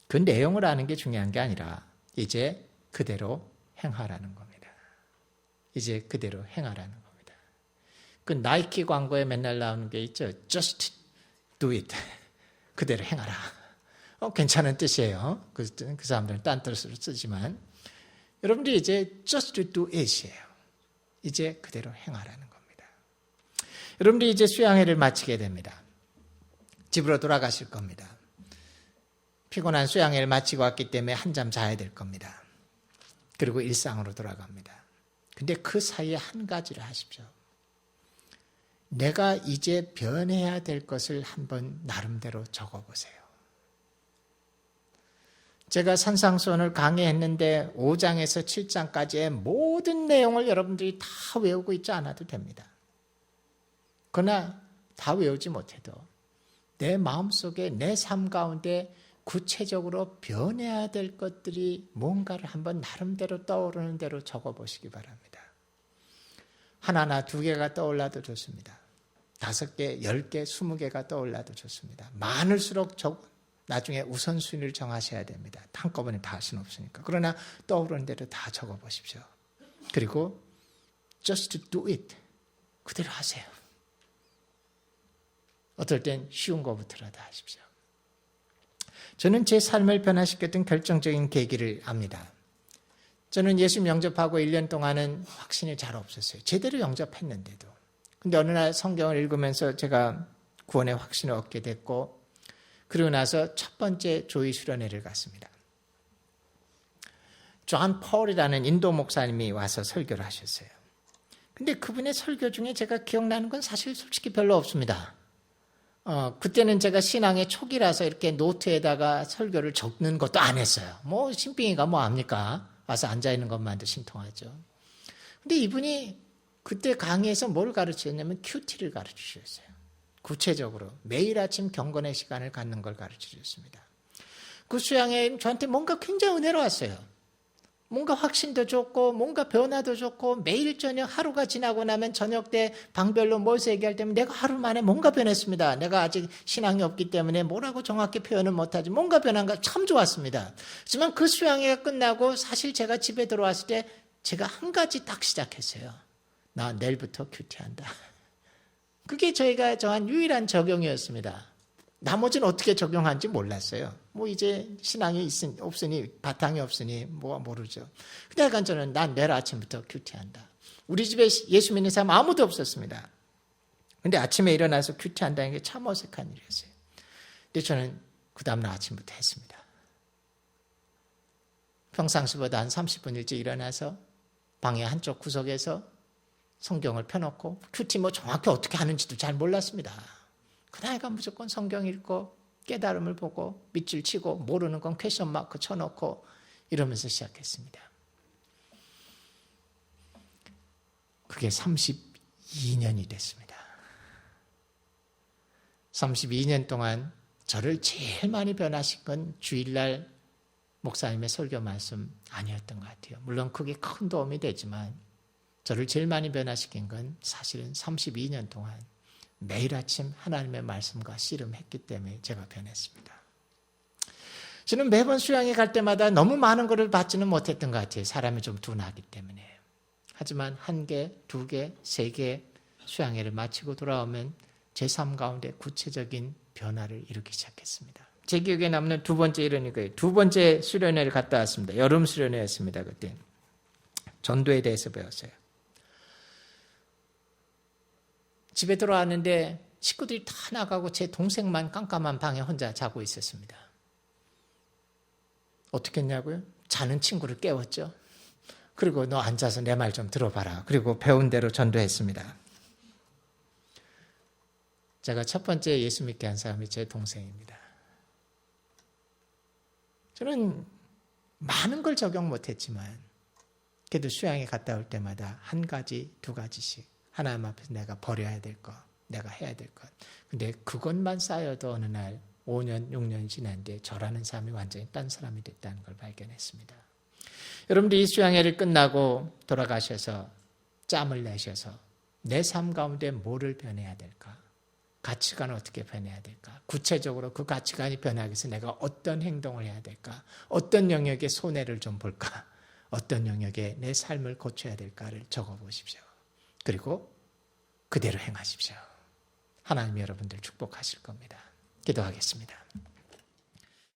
그 내용을 아는 게 중요한 게 아니라 이제 그대로 행하라는 겁니다. 이제 그대로 행하라는 겁니다. 그 나이키 광고에 맨날 나오는 게 있죠. Just do it. 그대로 행하라. 괜찮은 뜻이에요. 그 사람들은 딴 뜻으로 쓰지만 여러분들이 이제 just do it이에요. 이제 그대로 행하라는 겁니다. 여러분들이 이제 수양회를 마치게 됩니다. 집으로 돌아가실 겁니다. 피곤한 수양회를 마치고 왔기 때문에 한잠 자야 될 겁니다. 그리고 일상으로 돌아갑니다. 근데 그 사이에 한 가지를 하십시오. 내가 이제 변해야 될 것을 한번 나름대로 적어보세요. 제가 산상수훈을 강의했는데 5장에서 7장까지의 모든 내용을 여러분들이 다 외우고 있지 않아도 됩니다. 그러나 다 외우지 못해도 내 마음속에 내 삶 가운데 구체적으로 변해야 될 것들이 뭔가를 한번 나름대로 떠오르는 대로 적어보시기 바랍니다. 하나나 두 개가 떠올라도 좋습니다. 5개, 10개, 20개가 떠올라도 좋습니다. 많을수록 나중에 우선순위를 정하셔야 됩니다. 한꺼번에 다 할 수는 없으니까. 그러나 떠오르는 대로 다 적어보십시오. 그리고 just do it. 그대로 하세요. 어떨 땐 쉬운 것부터라도 하십시오. 저는 제 삶을 변화시켰던 결정적인 계기를 압니다. 저는 예수 영접하고 1년 동안은 확신이 잘 없었어요. 제대로 영접했는데도. 근데 어느 날 성경을 읽으면서 제가 구원의 확신을 얻게 됐고 그리고 나서 첫 번째 조의 수련회를 갔습니다. 존 폴이라는 인도 목사님이 와서 설교를 하셨어요. 근데 그분의 설교 중에 제가 기억나는 건 사실 솔직히 별로 없습니다. 그때는 제가 신앙의 초기라서 이렇게 노트에다가 설교를 적는 것도 안 했어요. 신빙이가 뭐 압니까? 와서 앉아있는 것만도 신통하죠. 근데 이분이 그때 강의에서 뭘 가르치셨냐면 큐티를 가르치셨어요. 구체적으로 매일 아침 경건의 시간을 갖는 걸 가르치셨습니다. 그 수양에 저한테 뭔가 굉장히 은혜로웠어요. 뭔가 확신도 좋고 뭔가 변화도 좋고 매일 저녁 하루가 지나고 나면 저녁 때 방별로 모여서 얘기할 때면 내가 하루 만에 뭔가 변했습니다. 내가 아직 신앙이 없기 때문에 뭐라고 정확히 표현은 못하지 뭔가 변한 거 참 좋았습니다. 하지만 그 수양회가 끝나고 사실 제가 집에 들어왔을 때 제가 한 가지 딱 시작했어요. 나 내일부터 큐티한다. 그게 저희가 정한 유일한 적용이었습니다. 나머지는 어떻게 적용하는지 몰랐어요. 이제 신앙이 없으니 바탕이 없으니 모르죠. 근데 약간 저는 난 내일 아침부터 큐티한다. 우리 집에 예수 믿는 사람 아무도 없었습니다. 근데 아침에 일어나서 큐티한다는 게 참 어색한 일이었어요. 근데 저는 그 다음날 아침부터 했습니다. 평상시보다 한 30분 일찍 일어나서 방의 한쪽 구석에서 성경을 펴놓고 큐티 정확히 어떻게 하는지도 잘 몰랐습니다. 그날가 무조건 성경 읽고 깨달음을 보고 밑줄 치고 모르는 건 퀘션 마크 쳐놓고 이러면서 시작했습니다. 그게 32년이 됐습니다. 32년 동안 저를 제일 많이 변화시킨 건 주일날 목사님의 설교 말씀 아니었던 것 같아요. 물론 그게 큰 도움이 되지만 저를 제일 많이 변화시킨 건 사실은 32년 동안 매일 아침 하나님의 말씀과 씨름했기 때문에 제가 변했습니다. 저는 매번 수양회 갈 때마다 너무 많은 것을 받지는 못했던 것 같아요. 사람이 좀 둔하기 때문에. 하지만 1개, 2개, 3개 수양회를 마치고 돌아오면 제 삶 가운데 구체적인 변화를 이루기 시작했습니다. 제 기억에 남는 두 번째 일은 이거예요. 두 번째 수련회를 갔다 왔습니다. 여름 수련회였습니다. 그때 전도에 대해서 배웠어요. 집에 들어왔는데 식구들이 다 나가고 제 동생만 깜깜한 방에 혼자 자고 있었습니다. 어떻게 했냐고요? 자는 친구를 깨웠죠. 그리고 너 앉아서 내 말 좀 들어봐라. 그리고 배운 대로 전도했습니다. 제가 첫 번째 예수 믿게 한 사람이 제 동생입니다. 저는 많은 걸 적용 못했지만 그래도 수양에 갔다 올 때마다 1가지, 2가지씩 하나님 앞에서 내가 버려야 될 것, 내가 해야 될 것. 근데 그것만 쌓여도 어느 날 5년, 6년 지난 뒤에 저라는 사람이 완전히 딴 사람이 됐다는 걸 발견했습니다. 여러분들 이 수양회를 끝나고 돌아가셔서 짬을 내셔서 내 삶 가운데 뭐를 변해야 될까? 가치관을 어떻게 변해야 될까? 구체적으로 그 가치관이 변하기 위해서 내가 어떤 행동을 해야 될까? 어떤 영역에 손해를 좀 볼까? 어떤 영역에 내 삶을 고쳐야 될까를 적어보십시오. 그리고 그대로 행하십시오. 하나님 여러분들 축복하실 겁니다. 기도하겠습니다.